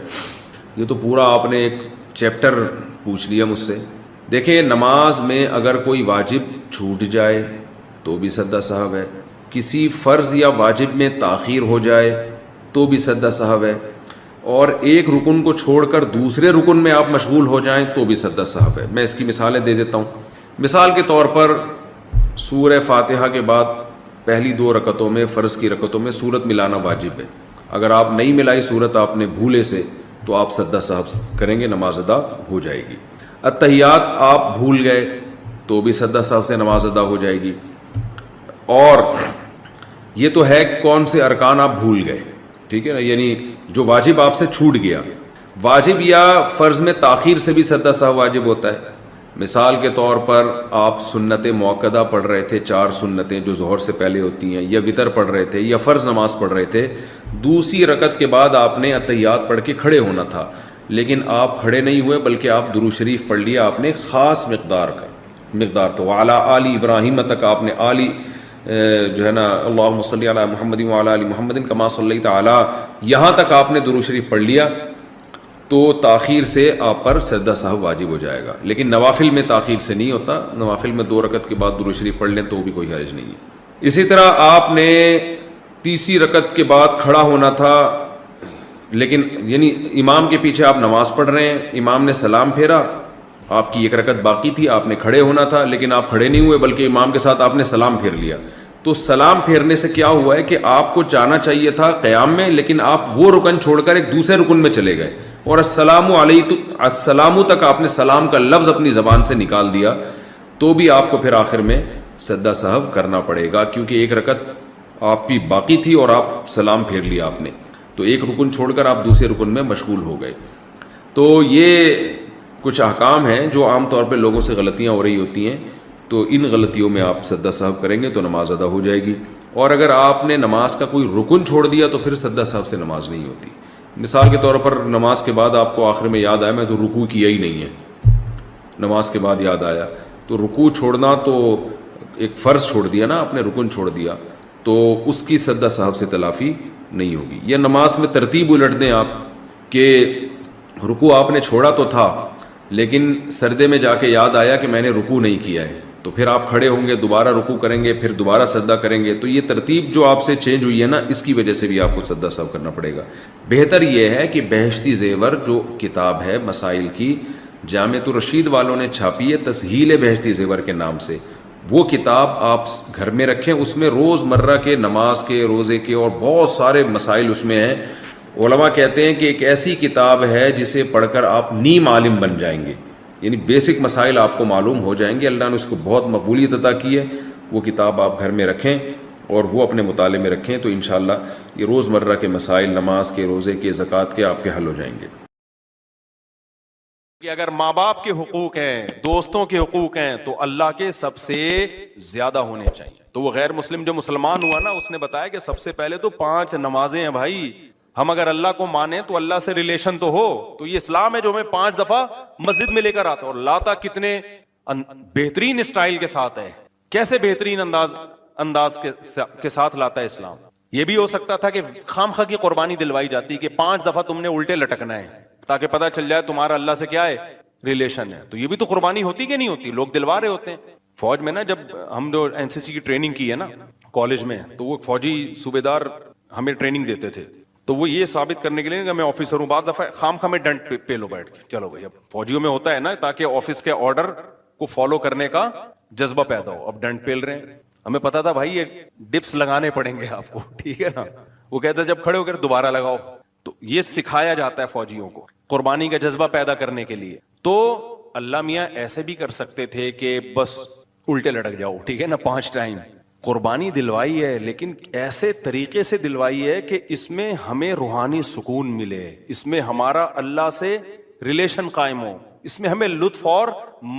یہ تو پورا آپ نے ایک چیپٹر پوچھ لیا مجھ سے۔ دیکھیں، نماز میں اگر کوئی واجب چھوٹ جائے تو بھی سجدہ سہو ہے، کسی فرض یا واجب میں تاخیر ہو جائے تو بھی سجدہ سہو ہے، اور ایک رکن کو چھوڑ کر دوسرے رکن میں آپ مشغول ہو جائیں تو بھی سجدہ سہو ہے۔ میں اس کی مثالیں دے دیتا ہوں۔ مثال کے طور پر سورہ فاتحہ کے بعد پہلی 2 رکعتوں میں، فرض کی رکعتوں میں سورت ملانا واجب ہے۔ اگر آپ نہیں ملائی سورت، آپ نے بھولے سے، تو آپ سجدہ سہو کریں گے، نماز ادا ہو جائے گی۔ التحیات آپ بھول گئے تو بھی سجدہ سہو سے نماز ادا ہو جائے گی. اور یہ تو ہے کون سے ارکان آپ بھول گئے, ٹھیک ہے نا, یعنی جو واجب آپ سے چھوٹ گیا. واجب یا فرض میں تاخیر سے بھی سجدہ سہو واجب ہوتا ہے. مثال کے طور پر آپ سنت موقدہ پڑھ رہے تھے, 4 سنتیں جو ظہر سے پہلے ہوتی ہیں, یا وطر پڑھ رہے تھے, یا فرض نماز پڑھ رہے تھے. دوسری رکعت کے بعد آپ نے التحیات پڑھ کے کھڑے ہونا تھا, لیکن آپ کھڑے نہیں ہوئے بلکہ آپ درود شریف پڑھ لیا آپ نے خاص مقدار تو وعلی آل ابراہیم تک آپ نے آلی جو ہے نا اللہم صلی علی محمد وعلی آل محمد کما صلیت علی یہاں تک آپ نے درود شریف پڑھ لیا, تو تاخیر سے آپ پر سجدہ سہو واجب ہو جائے گا. لیکن نوافل میں تاخیر سے نہیں ہوتا, نوافل میں 2 رکعت کے بعد درود شریف پڑھ لیں تو بھی کوئی حرج نہیں ہے. اسی طرح آپ نے تیسری رکعت کے بعد کھڑا ہونا تھا, لیکن یعنی امام کے پیچھے آپ نماز پڑھ رہے ہیں, امام نے سلام پھیرا, آپ کی 1 رکعت باقی تھی, آپ نے کھڑے ہونا تھا لیکن آپ کھڑے نہیں ہوئے بلکہ امام کے ساتھ آپ نے سلام پھیر لیا. تو سلام پھیرنے سے کیا ہوا ہے کہ آپ کو جانا چاہیے تھا قیام میں, لیکن آپ وہ رکن چھوڑ کر ایک دوسرے رکن میں چلے گئے, اور السلام تک آپ نے سلام کا لفظ اپنی زبان سے نکال دیا, تو بھی آپ کو پھر آخر میں سجدہ سہو کرنا پڑے گا, کیونکہ 1 رکعت آپ کی باقی تھی اور آپ سلام پھیر لیا آپ نے, تو ایک رکن چھوڑ کر آپ دوسرے رکن میں مشغول ہو گئے. تو یہ کچھ احکام ہیں جو عام طور پہ لوگوں سے غلطیاں ہو رہی ہوتی ہیں, تو ان غلطیوں میں آپ سجدہ سہو کریں گے تو نماز ادا ہو جائے گی. اور اگر آپ نے نماز کا کوئی رکن چھوڑ دیا تو پھر سجدہ سہو سے نماز نہیں ہوتی. مثال کے طور پر نماز کے بعد آپ کو آخر میں یاد آیا میں تو رکوع کیا ہی نہیں ہے, نماز کے بعد یاد آیا, تو رکوع چھوڑنا تو ایک فرض چھوڑ دیا نا آپ نے, رکن چھوڑ دیا, تو اس کی سجدہ سہو سے تلافی نہیں ہوگی. یا نماز میں ترتیب الٹ دیں آپ کہ رکوع آپ نے چھوڑا تو تھا لیکن سجدے میں جا کے یاد آیا کہ میں نے رکوع نہیں کیا ہے, تو پھر آپ کھڑے ہوں گے, دوبارہ رکوع کریں گے, پھر دوبارہ سجدہ کریں گے. تو یہ ترتیب جو آپ سے چینج ہوئی ہے نا, اس کی وجہ سے بھی آپ کو سجدہ سہو کرنا پڑے گا. بہتر یہ ہے کہ بہشتی زیور جو کتاب ہے مسائل کی, جامعۃ الرشید والوں نے چھاپی ہے تسہیل بہشتی زیور کے نام سے, وہ کتاب آپ گھر میں رکھیں. اس میں روز مرہ کے نماز کے, روزے کے اور بہت سارے مسائل اس میں ہیں. علماء کہتے ہیں کہ ایک ایسی کتاب ہے جسے پڑھ کر آپ نیم عالم بن جائیں گے, یعنی بیسک مسائل آپ کو معلوم ہو جائیں گے. اللہ نے اس کو بہت مقبولیت عطا کی ہے. وہ کتاب آپ گھر میں رکھیں اور وہ اپنے مطالعے میں رکھیں, تو انشاءاللہ یہ روز مرہ کے مسائل نماز کے, روزے کے, زکوٰۃ کے آپ کے حل ہو جائیں گے. کہ اگر ماں باپ کے حقوق ہیں, دوستوں کے حقوق ہیں, تو اللہ کے سب سے زیادہ ہونے چاہیے. تو وہ غیر مسلم جو مسلمان ہوا نا, اس نے بتایا کہ سب سے پہلے تو 5 نمازیں ہیں بھائی. ہم اگر اللہ کو مانیں تو اللہ سے ریلیشن تو ہو. تو یہ اسلام ہے جو ہمیں 5 دفعہ مسجد میں لے کر آتا, اور لاتا کتنے بہترین اسٹائل کے ساتھ ہے. کیسے بہترین انداز کے ساتھ لاتا ہے اسلام. یہ بھی ہو سکتا تھا کہ خام خواہ کی قربانی دلوائی جاتی کہ 5 دفعہ تم نے الٹے لٹکنا ہے تاکہ پتہ چل جائے تمہارا اللہ سے کیا ہے, ریلیشن ہے. تو یہ بھی تو قربانی ہوتی کہ نہیں ہوتی, لوگ دلوا رہے ہوتے ہیں. فوج میں نا جب ہم جو NCC کی ٹریننگ کی ہے نا کالج میں, تو وہ فوجی صوبے دار ہمیں ٹریننگ دیتے تھے. تو وہ یہ ثابت کرنے کے لیے کہ میں آفیسر ہوں, بعض دفعہ خام خواہ میں ڈنڈ پہ لو بیٹھ کے, چلو بھائی. اب فوجیوں میں ہوتا ہے نا تاکہ آفس کے آرڈر کو فالو کرنے کا جذبہ پیدا ہو. اب ڈنڈ پیل رہے ہیں, ہمیں پتا تھا بھائی یہ ڈپس لگانے پڑیں گے آپ کو, ٹھیک ہے نا. وہ کہتا ہے جب کھڑے ہو کر دوبارہ لگاؤ. تو یہ سکھایا جاتا ہے فوجیوں کو قربانی کا جذبہ پیدا کرنے کے لیے. تو اللہ میاں ایسے بھی کر سکتے تھے کہ بس الٹے لٹک جاؤ, ٹھیک ہے نا, 5 ٹائم قربانی دلوائی ہے, لیکن ایسے طریقے سے دلوائی ہے کہ اس میں ہمیں روحانی سکون ملے, اس میں ہمارا اللہ سے ریلیشن قائم ہو, اس میں ہمیں لطف اور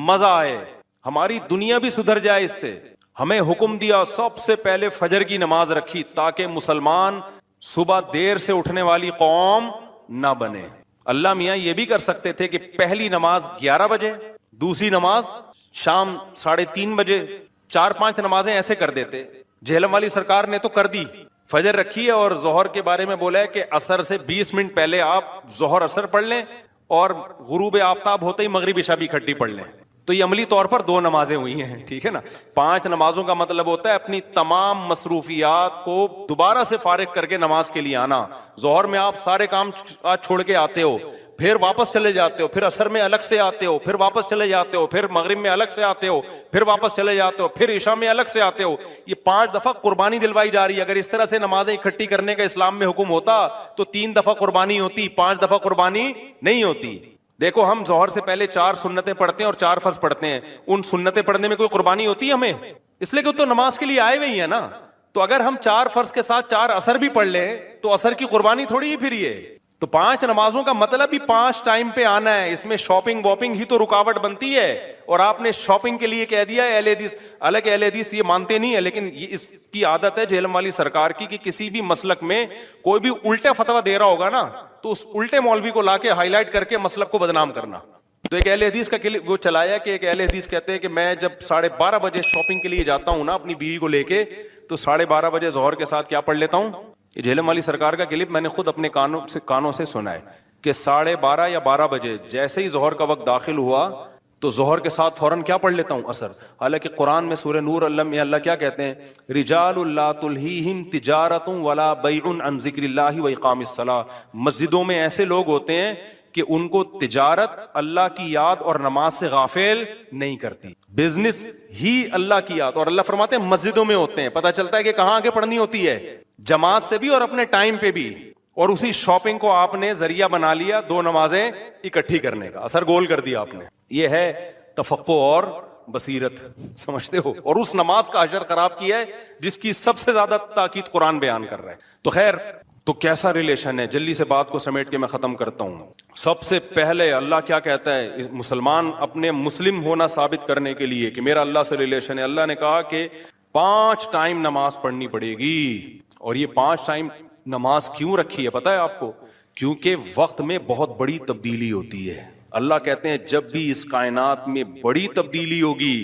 مزہ آئے, ہماری دنیا بھی سدھر جائے اس سے. ہمیں حکم دیا سب سے پہلے فجر کی نماز رکھی تاکہ مسلمان صبح دیر سے اٹھنے والی قوم نہ بنے. اللہ میاں یہ بھی کر سکتے تھے کہ پہلی نماز 11 بجے, دوسری نماز شام 3:30 بجے, 4-5 نمازیں ایسے کر دیتے. جہلم والی سرکار نے تو کر دی, فجر رکھی ہے اور ظہر کے بارے میں بولا ہے کہ عصر سے 20 منٹ پہلے آپ ظہر عصر پڑھ لیں اور غروب آفتاب ہوتے ہی مغرب عشاء بھی اکٹھی پڑھ لیں. تو یہ عملی طور پر 2 نمازیں ہوئی ہیں, ٹھیک ہے نا. 5 نمازوں کا مطلب ہوتا ہے اپنی تمام مصروفیات کو دوبارہ سے فارغ کر کے نماز کے لیے آنا. ظہر میں آپ سارے کام چھوڑ کے آتے ہو, پھر واپس چلے جاتے ہو, پھر عصر میں الگ سے آتے ہو, پھر واپس چلے جاتے ہو, پھر مغرب میں الگ سے آتے ہو, پھر واپس چلے جاتے ہو, پھر عشاء میں الگ سے آتے ہو. یہ 5 دفعہ قربانی دلوائی جا رہی ہے. اگر اس طرح سے نمازیں اکٹھی کرنے کا اسلام میں حکم ہوتا تو 3 دفعہ قربانی ہوتی, 5 دفعہ قربانی نہیں ہوتی. دیکھو ہم ظہر سے پہلے 4 سنتیں پڑھتے ہیں اور 4 فرض پڑھتے ہیں. ان سنتیں پڑھنے میں کوئی قربانی ہوتی ہے ہمیں؟ اس لیے کہ تو نماز کے لیے آئے ہوئے ہی ہیں نا. تو اگر ہم 4 فرض کے ساتھ 4 عصر بھی پڑھ لیں تو عصر کی قربانی تھوڑی ہی پھر یہ. تو 5 نمازوں کا مطلب ہی 5 ٹائم پہ آنا ہے. اس میں شاپنگ واپنگ ہی تو رکاوٹ بنتی ہے. اور آپ نے شاپنگ کے لیے کہہ دیا ہے اہل حدیث. حالانکہ اہل حدیث یہ مانتے نہیں ہے، لیکن یہ اس کی عادت ہے جہلم والی سرکار کی کہ کسی بھی مسلک میں کوئی بھی الٹا فتویٰ دے رہا ہوگا نا تو اس الٹے مولوی کو لا کے ہائی لائٹ کر کے مسلک کو بدنام کرنا. تو ایک اہل حدیث کا کلپ وہ چلایا کہ ایک اہل حدیث کہتے ہیں کہ میں جب 12:30 بجے شاپنگ کے لیے جاتا ہوں نا اپنی بیوی کو لے کے تو 12:30 بجے ظہر کے ساتھ کیا پڑھ لیتا ہوں. یہ جہلم والی سرکار کا کلپ میں نے خود اپنے کانوں سے سنا ہے کہ 12:30 یا 12 بجے جیسے ہی ظہر کا وقت داخل ہوا تو ظہر کے ساتھ فوراً کیا پڑھ لیتا ہوں؟ عصر. حالانکہ قرآن میں سورہ نور اللہ کیا کہتے ہیں؟ رجال لا تلہیہم تجارت ولا بیع عن ذکر اللہ واقام الصلاۃ. مسجدوں میں ایسے لوگ ہوتے ہیں کہ ان کو تجارت اللہ کی یاد اور نماز سے غافل نہیں کرتی. بزنس ہی اللہ کی یاد، اور اللہ فرماتے ہیں مسجدوں میں ہوتے ہیں. پتہ چلتا ہے کہ کہاں آگے پڑھنی ہوتی ہے، جماعت سے بھی اور اپنے ٹائم پہ بھی. اور اسی شاپنگ کو آپ نے ذریعہ بنا لیا 2 نمازیں اکٹھی کرنے کا، اثر گول کر دیا آپ نے. یہ ہے تفقہ اور بصیرت، سمجھتے ہو؟ اور اس نماز کا اجر خراب کیا ہے جس کی سب سے زیادہ تاکید قرآن بیان کر رہا ہے. تو خیر، تو کیسا ریلیشن ہے؟ جلدی سے بات کو سمیٹ کے میں ختم کرتا ہوں. سب سے پہلے اللہ کیا کہتا ہے؟ مسلمان اپنے مسلم ہونا ثابت کرنے کے لیے کہ میرا اللہ سے ریلیشن ہے، اللہ نے کہا کہ 5 ٹائم نماز پڑھنی پڑے گی. اور یہ 5 ٹائم نماز کیوں رکھی ہے پتہ ہے آپ کو؟ کیونکہ وقت میں بہت بڑی تبدیلی ہوتی ہے. اللہ کہتے ہیں جب بھی اس کائنات میں بڑی تبدیلی ہوگی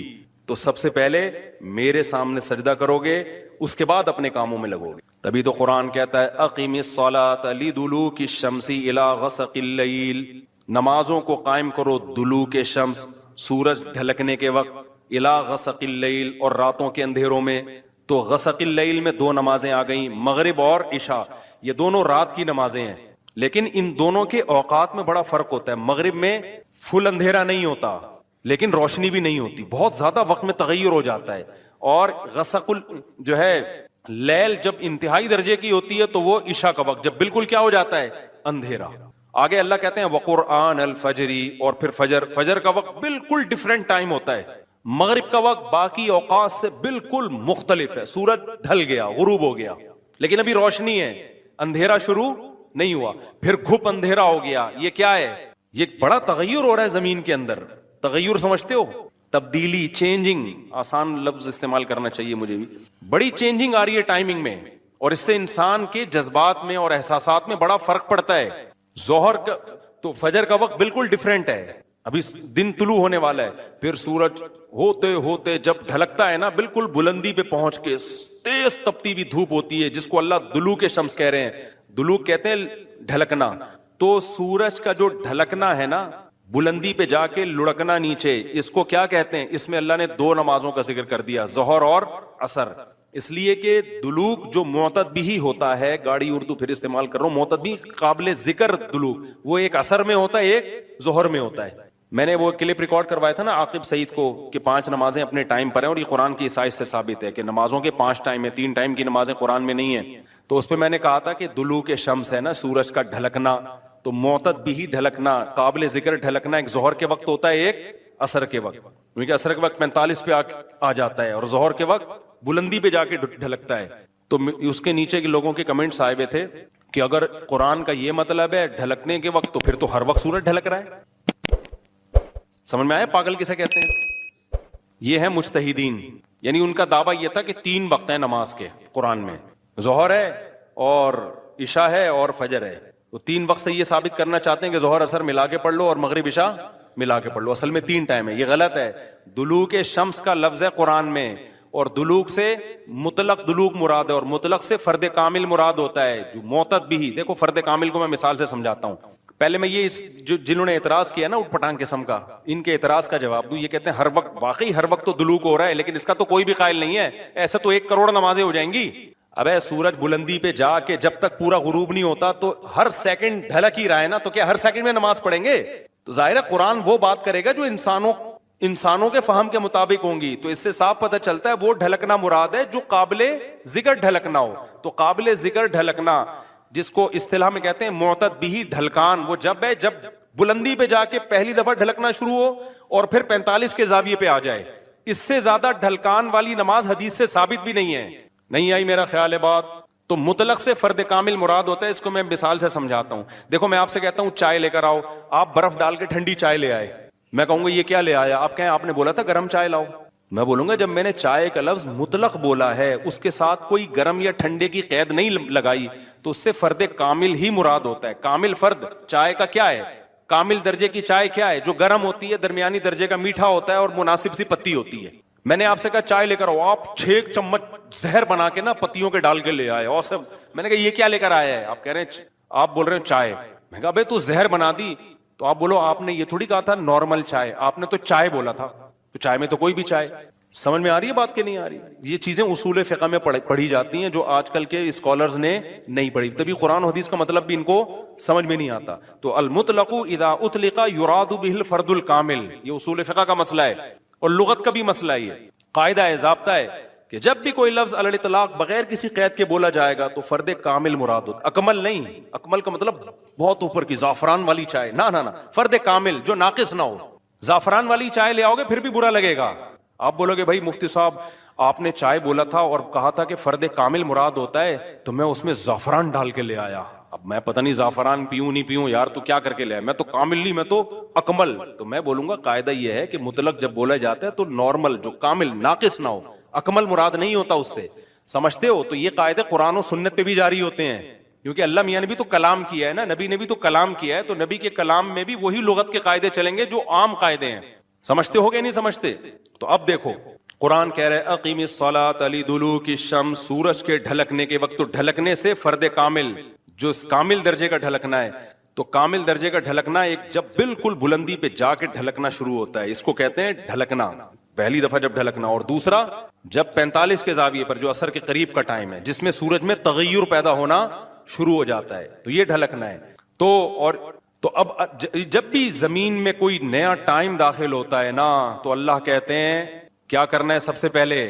تو سب سے پہلے میرے سامنے سجدہ کرو گے، اس کے بعد اپنے کاموں میں لگو گے. تبھی تو قرآن کہتا ہے اقیم الصلاۃ لدلوک الشمس الی غسق اللیل. نمازوں کو قائم کرو دلوک شمس، سورج ڈھلکنے کے وقت، الی غسق اللیل، اور راتوں کے اندھیروں میں. تو غسق اللیل میں 2 نمازیں آ گئیں، مغرب اور عشاء. یہ دونوں رات کی نمازیں ہیں، لیکن ان دونوں کے اوقات میں بڑا فرق ہوتا ہے. مغرب میں فل اندھیرا نہیں ہوتا لیکن روشنی بھی نہیں ہوتی، بہت زیادہ وقت میں تغیر ہو جاتا ہے. اور غسق جو ہے لیل جب انتہائی درجے کی ہوتی ہے تو وہ عشاء کا وقت جب بالکل کیا ہو جاتا ہے؟ اندھیرا. آگے اللہ کہتے ہیں وقرآن الفجر، اور پھر فجر کا وقت بالکل ڈیفرنٹ ٹائم ہوتا ہے. مغرب کا وقت باقی اوقات سے بالکل مختلف ہے. سورج ڈھل گیا، غروب ہو گیا، لیکن ابھی روشنی ہے، اندھیرا شروع نہیں ہوا. پھر گھپ اندھیرا ہو گیا. یہ کیا ہے؟ یہ بڑا تغیر ہو رہا ہے زمین کے اندر. تغیر سمجھتے ہو؟ تبدیلی، چینجنگ. آسان لفظ استعمال کرنا چاہیے مجھے بھی. بڑی چینجنگ آ رہی ہے ٹائمنگ میں، اور اس سے انسان کے جذبات میں اور احساسات میں بڑا فرق پڑتا ہے. ظہر کا تو فجر کا وقت بالکل ڈیفرنٹ ہے، ابھی دن طلوع ہونے والا ہے. پھر سورج ہوتے ہوتے جب ڈھلکتا ہے نا بالکل بلندی پہ پہنچ کے، تیز تپتی بھی دھوپ ہوتی ہے جس کو اللہ دلوک شمس کہہ رہے ہیں. دلوک کہتے ہیں ڈھلکنا. تو سورج کا جو ڈھلکنا ہے نا، بلندی پہ جا کے لڑکنا نیچے، اس کو کیا کہتے ہیں؟ اس میں اللہ نے 2 نمازوں کا ذکر کر دیا، ظہر اور عصر. اس لیے کہ دلوک جو معتد بھی ہوتا ہے، گاڑی اردو پھر استعمال کر رہا ہوں، معتد بھی قابل ذکر دلوک، وہ ایک عصر میں ہوتا ہے، ایک ظہر میں ہوتا ہے. میں نے وہ کلپ ریکارڈ کروایا تھا نا عاقب سعید کو کہ 5 نمازیں اپنے ٹائم پر ہیں، اور یہ قرآن کی عیسائی سے ثابت ہے کہ نمازوں کے 5 ٹائم ہیں، 3 ٹائم کی نمازیں قرآن میں نہیں ہیں. تو اس پہ میں نے کہا تھا کہ دلوک شمس ہے نا، سورج کا ڈھلکنا، تو معتد بھی ڈھلکنا، قابل ذکر ڈھلکنا ایک ظہر کے وقت ہوتا ہے، ایک عصر کے وقت. کیونکہ عصر کے وقت 45 پہ آ جاتا ہے اور ظہر کے وقت بلندی پہ جا کے ڈھلکتا ہے. تو اس کے نیچے کے لوگوں کے کمنٹس آئے ہوئے تھے کہ اگر قرآن کا یہ مطلب ہے ڈھلکنے کے وقت، تو پھر تو ہر وقت سورج ڈھلک رہا ہے. سمجھ میں آیا پاگل کسے کہتے ہیں؟ یہ ہے مجتہدین. یعنی ان کا دعویٰ یہ تھا کہ 3 وقت ہیں نماز کے قرآن میں، ظہر ہے اور عشاء ہے اور فجر ہے. تو 3 وقت سے یہ ثابت کرنا چاہتے ہیں کہ ظہر عصر ملا کے پڑھ لو اور مغرب عشاء ملا کے پڑھ لو. اصل میں 3 ٹائم ہے. یہ غلط ہے. دلوک شمس کا لفظ ہے قرآن میں، اور دلوک سے مطلق دلوک مراد ہے، اور مطلق سے فرد کامل مراد ہوتا ہے. جو معتد بھی، دیکھو فرد کامل کو میں مثال سے سمجھاتا ہوں. پہلے میں یہ جنہوں نے اعتراض کیا نا اٹھ پٹانگ قسم کا، ان کے اعتراض کا جواب دوں. یہ کہتے ہیں ہر وقت، واقعی ہر وقت تو دلوک ہو رہا ہے، لیکن اس کا تو کوئی بھی قائل نہیں ہے. ایسا تو 1 کروڑ نمازیں ہو جائیں گی. ابے سورج بلندی پہ جا کے جب تک پورا غروب نہیں ہوتا تو ہر سیکنڈ ڈھلک ہی رہا ہے نا، تو کیا ہر سیکنڈ میں نماز پڑھیں گے؟ تو ظاہر ہے قرآن وہ بات کرے گا جو انسانوں کے فہم کے مطابق ہوں گی. تو اس سے صاف پتہ چلتا ہے وہ ڈھلکنا مراد ہے جو قابل ذکر ڈھلکنا ہو. تو قابل ذکر ڈھلکنا جس کو اصطلاح میں کہتے ہیں معتد بھی ڈھلکان، وہ جب ہے جب بلندی پہ جا کے پہلی دفعہ ڈھلکنا شروع ہو اور پھر 45 کے زاویے پہ آ جائے. اس سے زیادہ ڈھلکان والی نماز حدیث سے ثابت بھی نہیں ہے. نہیں آئی میرا خیال ہے بات؟ تو مطلق سے فرد کامل مراد ہوتا ہے. اس کو میں مثال سے سمجھاتا ہوں. دیکھو میں آپ سے کہتا ہوں چائے لے کر آؤ, آپ برف ڈال کے ٹھنڈی چائے لے آئے, میں کہوں گا یہ کیا لے آیا, آپ کہیں آپ نے بولا تھا گرم چائے لاؤ. میں بولوں گا جب میں نے چائے کا لفظ مطلق بولا ہے, اس کے ساتھ کوئی گرم یا ٹھنڈے کی قید نہیں لگائی, تو اس سے فرد کامل ہی مراد ہوتا ہے. کامل فرد چائے کا کیا ہے؟ کامل درجے کی چائے کیا ہے؟ جو گرم ہوتی ہے, درمیانی درجے کا میٹھا ہوتا ہے اور مناسب سی پتی ہوتی ہے. میں نے آپ سے کہا چائے لے کر آؤ, آپ 6 چمچ زہر بنا کے نا پتیوں کے ڈال کے لے آئے, اور سب میں نے کہا یہ کیا لے کر آیا ہے؟ آپ کہہ رہے ہیں, آپ بول رہے ہیں چائے. میں کہا بھائی تو زہر بنا دی, تو آپ بولو آپ نے یہ تھوڑی کہا تھا نارمل چائے, آپ نے تو چائے بولا تھا, تو چائے میں تو کوئی بھی چائے. سمجھ میں آ رہی ہے بات کہ نہیں آ رہی؟ یہ چیزیں اصول فقہ میں پڑھی جاتی ہیں جو آج کل کے اسکالرز نے نہیں پڑھی, تبھی قرآن و حدیث کا مطلب بھی ان کو سمجھ میں نہیں آتا. تو المطلق اذا اطلق یراد به الفرد الکامل, یہ اصول فقہ کا مسئلہ ہے اور لغت کا بھی مسئلہ ہے. قاعدہ ہے, ضابطہ ہے کہ جب بھی کوئی لفظ علی الاطلاق بغیر کسی قید کے بولا جائے گا تو فرد کامل مراد ہوتا. اکمل نہیں, اکمل کا مطلب بہت اوپر کی زعفران والی چائے, نہ فرد کامل جو ناقص نہ ہو. زعفران والی چائے لے آؤ گے پھر بھی برا لگے گا. آپ بولو گے بھائی مفتی صاحب آپ نے چائے بولا تھا اور کہا تھا کہ فرد کامل مراد ہوتا ہے, تو میں اس میں زعفران ڈال کے لے آیا. اب میں پتہ نہیں زعفران پیوں نہیں پیوں یار, تو کیا کر کے لے آیا؟ میں تو کامل نہیں, میں تو اکمل. تو میں بولوں گا قاعدہ یہ ہے کہ مطلق جب بولا جاتا ہے تو نارمل جو کامل ناقص نہ ہو, اکمل مراد نہیں ہوتا اس سے. سمجھتے ہو؟ تو یہ قاعدے قرآن و سنت پہ بھی جاری ہوتے ہیں, کیونکہ اللہ میاں نے بھی تو کلام کیا ہے نا, نبی نے بھی تو کلام کیا ہے, تو نبی کے کلام میں بھی وہی لغت کے قاعدے چلیں گے جو عام قاعدے ہیں. سمجھتے ہو کہ نہیں سمجھتے؟ تو اب دیکھو قرآن کہہ رہے اقیم الصلاۃ لدلوک الشمس, سورج کے ڈھلکنے کے وقت. تو ڈھلکنے سے فرد کامل جو کامل درجے کا ڈھلکنا ہے, تو کامل درجے کا ڈھلکنا ایک جب بالکل بلندی پہ جا کے ڈھلکنا شروع ہوتا ہے, اس کو کہتے ہیں ڈھلکنا, پہلی دفعہ جب ڈھلکنا. اور دوسرا جب 45 کے زاویے پر جو عصر کے قریب کا ٹائم ہے جس میں سورج میں تغیر پیدا ہونا شروع ہو جاتا ہے, تو یہ ڈھلکنا ہے. تو اب جب بھی زمین میں کوئی نیا ٹائم داخل ہوتا ہے نا, تو اللہ کہتے ہیں کیا کرنا ہے؟ سب سے پہلے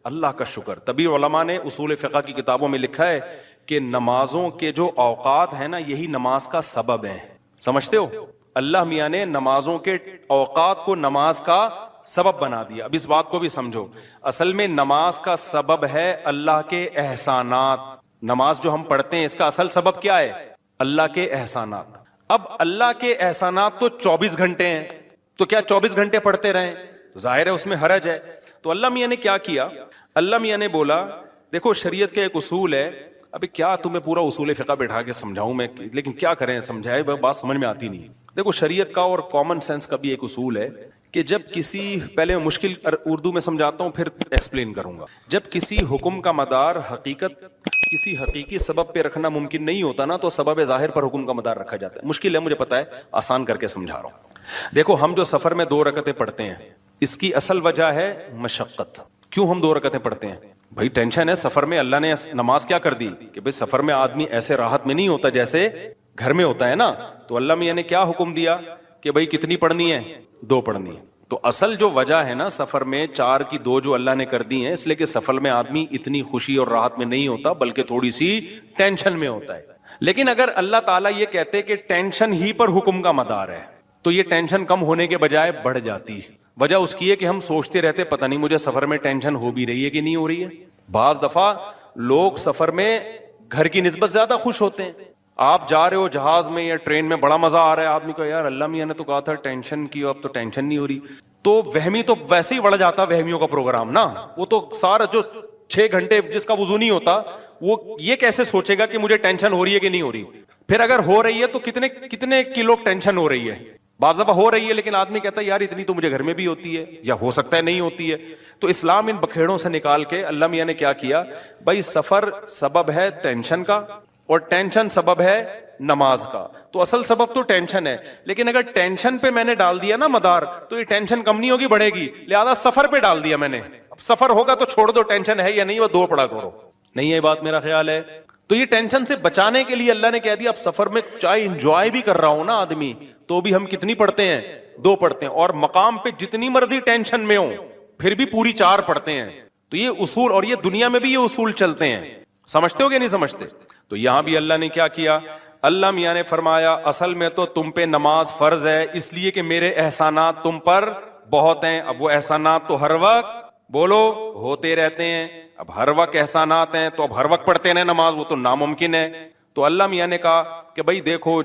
اللہ کا شکر. تبھی علماء نے اصول فقہ کی کتابوں میں لکھا ہے کہ نمازوں کے جو اوقات ہیں نا, یہی نماز کا سبب ہے. سمجھتے ہو؟ اللہ میاں نے نمازوں کے اوقات کو نماز کا سبب بنا دیا. اب اس بات کو بھی سمجھو, اصل میں نماز کا سبب ہے اللہ کے احسانات. نماز جو ہم پڑھتے ہیں اس کا اصل سبب کیا ہے؟ اللہ کے احسانات. اب اللہ کے احسانات تو 24 گھنٹے ہیں, تو کیا 24 گھنٹے پڑھتے رہیں؟ ظاہر ہے اس میں حرج ہے. تو اللہ میاں نے کیا کیا؟ اللہ میاں نے بولا دیکھو شریعت کا ایک اصول ہے. ابھی کیا تمہیں پورا اصول فقہ بیٹھا کے سمجھاؤں میں, لیکن کیا کریں, سمجھائے بات سمجھ میں آتی نہیں. دیکھو شریعت کا اور کامن سینس کا بھی ایک اصول ہے کہ جب کسی, پہلے مشکل اردو میں سمجھاتا ہوں پھر ایکسپلین کروں گا. جب کسی حکم کا مدار حقیقت کسی حقیقی سبب پہ رکھنا ممکن نہیں ہوتا نا, تو سبب ظاہر پر حکم کا مدار رکھا جاتا ہے. مشکل ہے مجھے پتا ہے, آسان کر کے سمجھا رہا ہوں. دیکھو ہم جو سفر میں 2 رکعتیں پڑھتے ہیں, اس کی اصل وجہ ہے مشقت. کیوں ہم 2 رکعتیں پڑھتے ہیں؟ بھائی ٹینشن ہے سفر میں. اللہ نے نماز کیا کر دی کہ بھائی سفر میں آدمی ایسے راحت میں نہیں ہوتا جیسے گھر میں ہوتا ہے نا. تو اللہ میاں نے کیا حکم دیا کہ بھائی کتنی پڑھنی ہے؟ 2 پڑھنی ہے. تو اصل جو وجہ ہے نا سفر میں 4 کی 2 جو اللہ نے کر دی ہیں, اس لیے کہ سفر میں آدمی اتنی خوشی اور راحت میں نہیں ہوتا بلکہ تھوڑی سی ٹینشن میں ہوتا ہے. لیکن اگر اللہ تعالیٰ یہ کہتے کہ ٹینشن ہی پر حکم کا مدار ہے, تو یہ ٹینشن کم ہونے کے بجائے بڑھ جاتی. وجہ اس کی ہے کہ ہم سوچتے رہتے پتہ نہیں مجھے سفر میں ٹینشن ہو بھی رہی ہے کہ نہیں ہو رہی ہے. بعض دفعہ لوگ سفر میں گھر کی نسبت زیادہ خوش ہوتے ہیں. آپ جا رہے ہو جہاز میں یا ٹرین میں, بڑا مزہ آ رہا ہے آدمی کو, یار اللہ میاں نے تو کہا تھا ٹینشن کی, اب تو ٹینشن نہیں ہو رہی. تو وہمی تو ویسے ہی بڑھ جاتا وہمیوں کا پروگرام نا. وہ تو سارا جو 6 گھنٹے جس کا وضو نہیں ہوتا وہ یہ کیسے سوچے گا کہ مجھے ٹینشن ہو رہی ہے کہ نہیں ہو رہی. پھر اگر ہو رہی ہے تو کتنے کلو ٹینشن ہو رہی ہے. بعض دفعہ ہو رہی ہے لیکن آدمی کہتا ہے یار اتنی تو مجھے گھر میں بھی ہوتی ہے, یا ہو سکتا ہے نہیں ہوتی ہے. تو اسلام ان بکھیڑوں سے نکال کے اللہ میاں نے کیا کیا, بھائی سفر سبب ہے ٹینشن کا اور ٹینشن سبب ہے نماز کا. تو اصل سبب تو ٹینشن ہے, لیکن اگر ٹینشن پہ میں نے ڈال دیا نا مدار, تو یہ ٹینشن کم نہیں ہوگی بڑھے گی. لہذا سفر پہ ڈال دیا میں نے. اب سفر ہوگا تو چھوڑ دو, ٹینشن ہے یا نہیں وہ 2 پڑھا کرو. نہیں ہے بات میرا خیال ہے. تو یہ ٹینشن سے بچانے کے لیے اللہ نے کہہ دیا اب سفر میں چاہے انجوائے بھی کر رہا ہوں نا آدمی, تو بھی ہم کتنی پڑھتے ہیں؟ 2 پڑھتے ہیں. اور مقام پہ جتنی مرضی ٹینشن میں ہوں پھر بھی پوری 4 پڑھتے ہیں. تو یہ اصول, اور یہ دنیا میں بھی یہ اصول چلتے ہیں. سمجھتے ہو کہ نہیں سمجھتے؟ تو یہاں بھی اللہ نے کیا کیا, اللہ میاں نے فرمایا اصل میں تو تم پہ نماز فرض ہے اس لیے کہ میرے احسانات تم پر بہت ہیں. اب وہ احسانات تو ہر وقت بولو ہوتے رہتے ہیں. اب ہر وقت احسانات ہیں تو اب ہر وقت پڑھتے رہے نماز, وہ تو ناممکن ہے. تو اللہ میاں نے کہا کہ بھائی دیکھو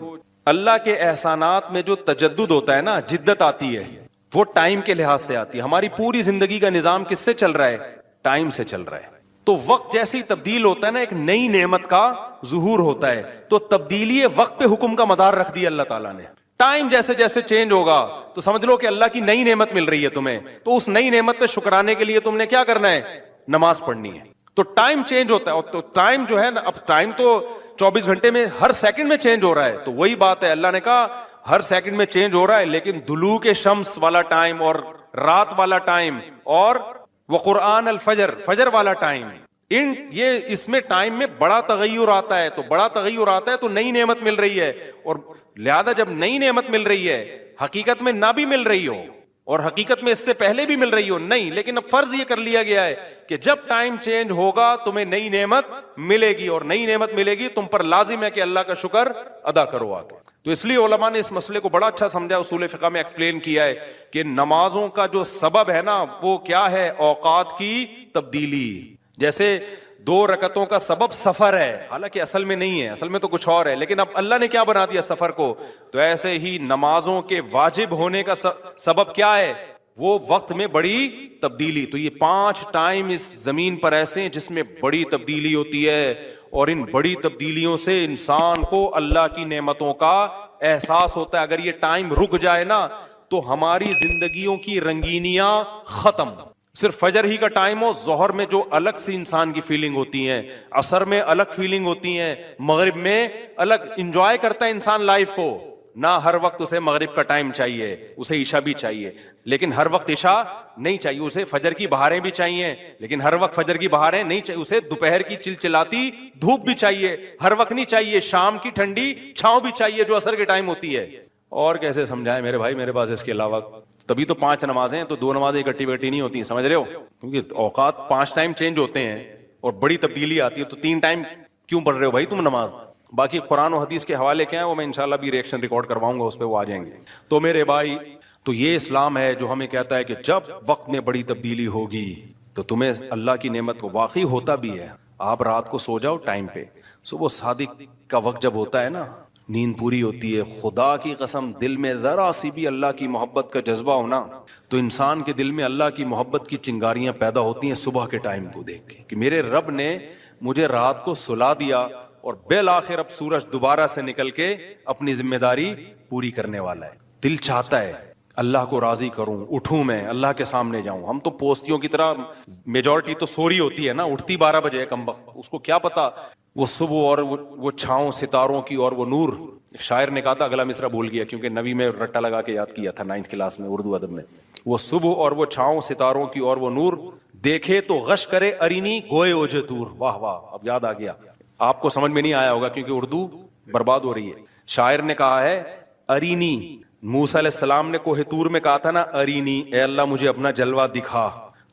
اللہ کے احسانات میں جو تجدد ہوتا ہے نا, جدت آتی ہے, وہ ٹائم کے لحاظ سے آتی ہے. ہماری پوری زندگی کا نظام کس سے چل رہا ہے؟ ٹائم سے چل رہا ہے. تو وقت جیسے ہی تبدیل ہوتا ہے نا, ایک نئی نعمت کا ظہور ہوتا ہے. تو تبدیلی وقت پہ حکم کا مدار رکھ دیا اللہ تعالیٰ نے. ٹائم جیسے جیسے چینج ہوگا تو سمجھ لو کہ اللہ کی نئی نعمت مل رہی ہے تمہیں, تو اس نئی نعمت پہ شکرانے کے لیے تم نے کیا کرنا ہے؟ نماز پڑھنی ہے. تو ٹائم چینج ہوتا ہے. تو ٹائم جو ہے نا, اب ٹائم تو 24 گھنٹے میں ہر سیکنڈ میں چینج ہو رہا ہے. تو وہی بات ہے, اللہ نے کہا ہر سیکنڈ میں چینج ہو رہا ہے, لیکن دلوک شمس والا ٹائم اور رات والا ٹائم اور وقرآن الفجر, فجر والا ٹائم, یہ اس میں ٹائم میں بڑا تغیر آتا ہے. تو بڑا تغیر آتا ہے تو نئی نعمت مل رہی ہے. اور لہذا جب نئی نعمت مل رہی ہے, حقیقت میں نہ بھی مل رہی ہو اور حقیقت میں اس سے پہلے بھی مل رہی ہو نہیں, لیکن اب فرض یہ کر لیا گیا ہے کہ جب ٹائم چینج ہوگا تمہیں نئی نعمت ملے گی, اور نئی نعمت ملے گی تم پر لازم ہے کہ اللہ کا شکر ادا کرو آگے. تو اس لیے علماء نے اس مسئلے کو بڑا اچھا سمجھا, اصول فقہ میں ایکسپلین کیا ہے کہ نمازوں کا جو سبب ہے نا وہ کیا ہے؟ اوقات کی تبدیلی. جیسے 2 رکعتوں کا سبب سفر ہے, حالانکہ اصل میں نہیں ہے, اصل میں تو کچھ اور ہے, لیکن اب اللہ نے کیا بنا دیا سفر کو. تو ایسے ہی نمازوں کے واجب ہونے کا سبب کیا ہے؟ وہ وقت میں بڑی تبدیلی. تو یہ 5 ٹائم اس زمین پر ایسے ہیں جس میں بڑی تبدیلی ہوتی ہے, اور ان بڑی تبدیلیوں سے انسان کو اللہ کی نعمتوں کا احساس ہوتا ہے. اگر یہ ٹائم رک جائے نا تو ہماری زندگیوں کی رنگینیاں ختم. صرف فجر ہی کا ٹائم ہو, ظہر میں جو الگ سی انسان کی فیلنگ ہوتی ہیں, عصر میں الگ فیلنگ ہوتی ہیں, مغرب میں الگ, انجوائے کرتا ہے انسان لائف کو. نہ ہر وقت اسے مغرب کا ٹائم چاہیے, اسے عشاء بھی چاہیے, لیکن ہر وقت عشاء نہیں چاہیے. اسے فجر کی بہاریں بھی چاہیے, لیکن ہر وقت فجر کی بہاریں نہیں چاہیے. اسے دوپہر کی چلچلاتی دھوپ بھی چاہیے, ہر وقت نہیں چاہیے. شام کی ٹھنڈی چھاؤں بھی چاہیے جو عصر کے ٹائم ہوتی ہے. اور کیسے سمجھائیں میرے بھائی, میرے پاس اس کے علاوہ تبھی تو 5 نمازیں ہیں, تو 2 نمازیں اکٹھی بیٹھی نہیں ہوتی, سمجھ رہے ہو, کیونکہ اوقات 5 ٹائم چینج ہوتے ہیں اور بڑی تبدیلی آتی ہے. تو 3 ٹائم کیوں پڑھ رہے ہو بھائی تم نماز؟ باقی قرآن و حدیث کے حوالے کیا ہیں وہ میں انشاءاللہ بھی ریئیکشن ریکارڈ کرواؤں گا, اس پہ وہ آ جائیں گے. تو میرے بھائی, تو یہ اسلام ہے جو ہمیں کہتا ہے کہ جب وقت میں بڑی تبدیلی ہوگی تو تمہیں اللہ کی نعمت کو واقعی ہوتا بھی ہے. آپ رات کو سو جاؤ ٹائم پہ, صبح صادق کا وقت جب ہوتا ہے نا, نیند پوری ہوتی ہے, خدا کی قسم دل میں ذرا سی بھی اللہ کی محبت کا جذبہ ہونا تو انسان کے دل میں اللہ کی محبت کی چنگاریاں پیدا ہوتی ہیں صبح کے ٹائم کو دیکھ کے, کہ میرے رب نے مجھے رات کو سلا دیا اور بالآخر اب سورج دوبارہ سے نکل کے اپنی ذمہ داری پوری کرنے والا ہے. دل چاہتا ہے اللہ کو راضی کروں, اٹھوں, میں اللہ کے سامنے جاؤں. ہم تو پوستیوں کی طرح, میجورٹی تو سوری ہوتی ہے نا, اٹھتی 12 بجے کم وقت, اس کو کیا پتا وہ صبح اور وہ چھاؤں ستاروں کی اور وہ نور. شاعر نے کہا تھا, اگلا مصرع بھول گیا کیونکہ نبی میں رٹا لگا کے یاد کیا تھا 9th کلاس میں اردو ادب میں. وہ صبح اور وہ چھاؤں ستاروں کی اور وہ نور, دیکھے تو غش کرے ارینی گوئے اوجے تور. واہ واہ, اب یاد آ گیا. آپ کو سمجھ میں نہیں آیا ہوگا کیونکہ اردو برباد ہو رہی ہے. شاعر نے کہا ہے ارینی, موسیٰ علیہ السلام نے کوہ طور میں کہا تھا نا ارینی, اے اللہ مجھے اپنا جلوہ دکھا.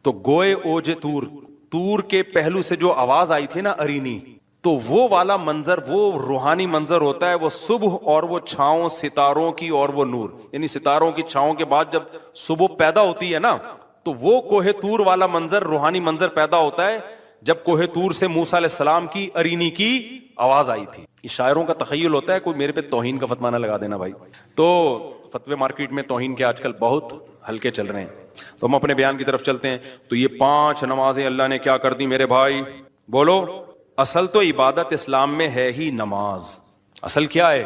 تو گوئے اوج طور, طور کے پہلو سے جو آواز آئی تھی نا ارینی, تو وہ والا منظر, وہ روحانی منظر ہوتا ہے وہ صبح اور وہ چھاؤں ستاروں کی اور وہ نور. یعنی ستاروں کی چھاؤں کے بعد جب صبح پیدا ہوتی ہے نا تو وہ کوہ طور والا منظر, روحانی منظر پیدا ہوتا ہے جب کوہ طور سے موسیٰ علیہ السلام کی ارینی کی آواز آئی تھی. یہ شاعروں کا تخیل ہوتا ہے, کوئی میرے پہ توہین کا فتویٰ نہ لگا دینا بھائی. تو فتوے مارکیٹ میں توہین کے آج کل بہت ہلکے چل رہے ہیں. تو ہم اپنے بیان کی طرف چلتے ہیں. تو یہ 5 نمازیں اللہ نے کیا کر دی میرے بھائی, بولو. اصل تو عبادت اسلام میں ہے ہی نماز. اصل کیا ہے؟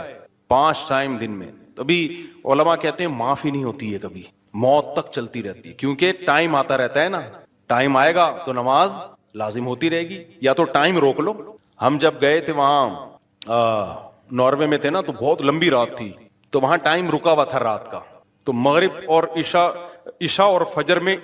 5 ٹائم دن میں. تبھی علماء کہتے ہیں معافی نہیں ہوتی ہے کبھی, موت تک چلتی رہتی ہے, کیونکہ ٹائم آتا رہتا ہے نا. ٹائم آئے گا تو نماز لازم ہوتی رہے گی, یا تو ٹائم روک لو. ہم جب گئے تھے وہاں ناروے میں تھے نا, تو بہت لمبی رات تھی, تو وہاں ٹائم رکا ہوا تھا رات کا. تو مغرب اور عشاء اور فجر میں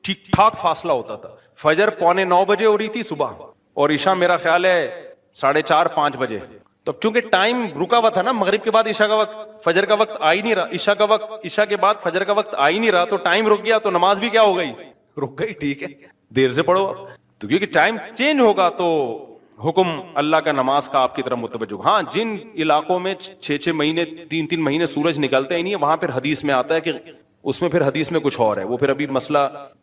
ٹھیک ٹھاک فاصلہ ہوتا تھا. فجر 8:45 بجے ہو رہی تھی صبح, اور عشاء میرا خیال ہے 4:30-5 بجے. تو چونکہ ٹائم رکا ہوا تھا نا, مغرب کے بعد عشاء کا وقت, فجر کا وقت آ ہی نہیں رہا, عشاء کا وقت, عشاء کے بعد فجر کا وقت آ ہی نہیں رہا, تو ٹائم رک گیا, تو نماز بھی کیا ہو گئی, رک گئی. ٹھیک ہے, دیر سے پڑھو. تو کیونکہ ٹائم چینج ہوگا تو حکم اللہ کا نماز کا آپ کی طرف متوجہ. ہاں جن علاقوں میں 6 مہینے 3 مہینے سورج نکلتے ہی نہیں ہے وہاں پھر حدیث میں آتا ہے کہ اس میں پھر حدیث میں کچھ اور ہے, وہ پھر ابھی مسئلہ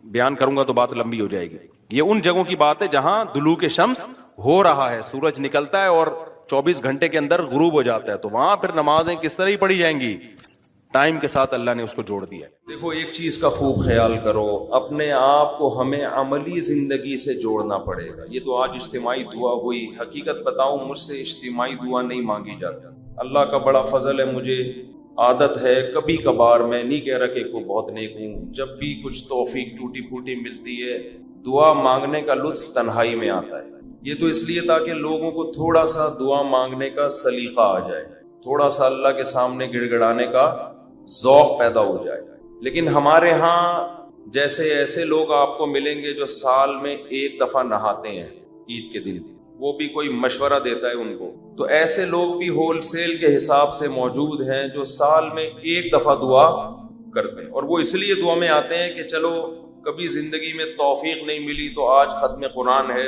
بیان کروں گا تو بات لمبی ہو جائے گی. یہ ان جگہوں کی بات ہے جہاں دلوک شمس ہو رہا ہے, سورج نکلتا ہے اور 24 گھنٹے کے اندر غروب ہو جاتا ہے, تو وہاں پھر نمازیں کس طرح ہی پڑھی جائیں گی, ٹائم کے ساتھ اللہ نے اس کو جوڑ دیا. دیکھو ایک چیز کا خوب خیال کرو, اپنے آپ کو ہمیں عملی زندگی سے جوڑنا پڑے گا. یہ تو آج اجتماعی دعا ہوئی, حقیقت بتاؤں مجھ سے اجتماعی دعا نہیں مانگی جاتی. اللہ کا بڑا فضل ہے, مجھے عادت ہے کبھی کبھار, میں نہیں کہہ رہا کہ کوئی بہت نیک ہوں, جب بھی کچھ توفیق ٹوٹی پھوٹی ملتی ہے دعا مانگنے کا لطف تنہائی میں آتا ہے. یہ تو اس لیے تاکہ لوگوں کو تھوڑا سا دعا مانگنے کا سلیقہ آ جائے, تھوڑا سا اللہ کے سامنے گڑ گڑانے کا ذوق پیدا ہو جائے. لیکن ہمارے ہاں جیسے ایسے لوگ آپ کو ملیں گے جو سال میں ایک دفعہ نہاتے ہیں عید کے دن, وہ بھی کوئی مشورہ دیتا ہے ان کو, تو ایسے لوگ بھی ہول سیل کے حساب سے موجود ہیں جو سال میں ایک دفعہ دعا کرتے ہیں. اور وہ اس لیے دعا میں آتے ہیں کہ چلو کبھی زندگی میں توفیق نہیں ملی تو آج ختم قرآن ہے,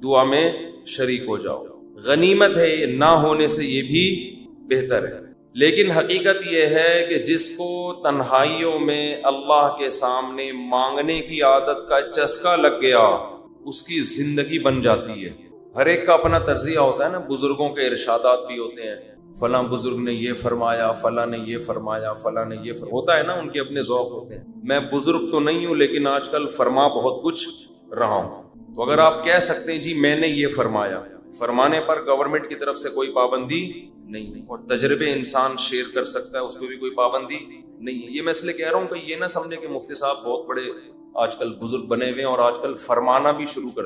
دعا میں شریک ہو جاؤ. غنیمت ہے, نہ ہونے سے یہ بھی بہتر ہے. لیکن حقیقت یہ ہے کہ جس کو تنہائیوں میں اللہ کے سامنے مانگنے کی عادت کا چسکا لگ گیا اس کی زندگی بن جاتی ہے. ہر ایک کا اپنا طرزیہ ہوتا ہے نا, بزرگوں کے ارشادات بھی ہوتے ہیں, فلاں بزرگ نے یہ فرمایا, فلاں نے یہ فرمایا, فلاں نے یہ ہوتا ہے نا, ان کے اپنے ذوق ہوتے ہیں. میں بزرگ تو نہیں ہوں لیکن آج کل فرما بہت کچھ رہا ہوں. تو اگر آپ کہہ سکتے ہیں جی میں نے یہ فرمایا, فرمانے پر گورنمنٹ کی طرف سے کوئی پابندی نہیں, اور تجربے انسان شیئر کر سکتا ہے, اس پہ بھی کوئی پابندی نہیں ہے. یہ میں اس لیے کہہ رہا ہوں کہ یہ نہ سمجھے کہ مفتی صاحب بہت بڑے آج کل بزرگ بنے ہوئے ہیں اور آج کل فرمانا بھی شروع کر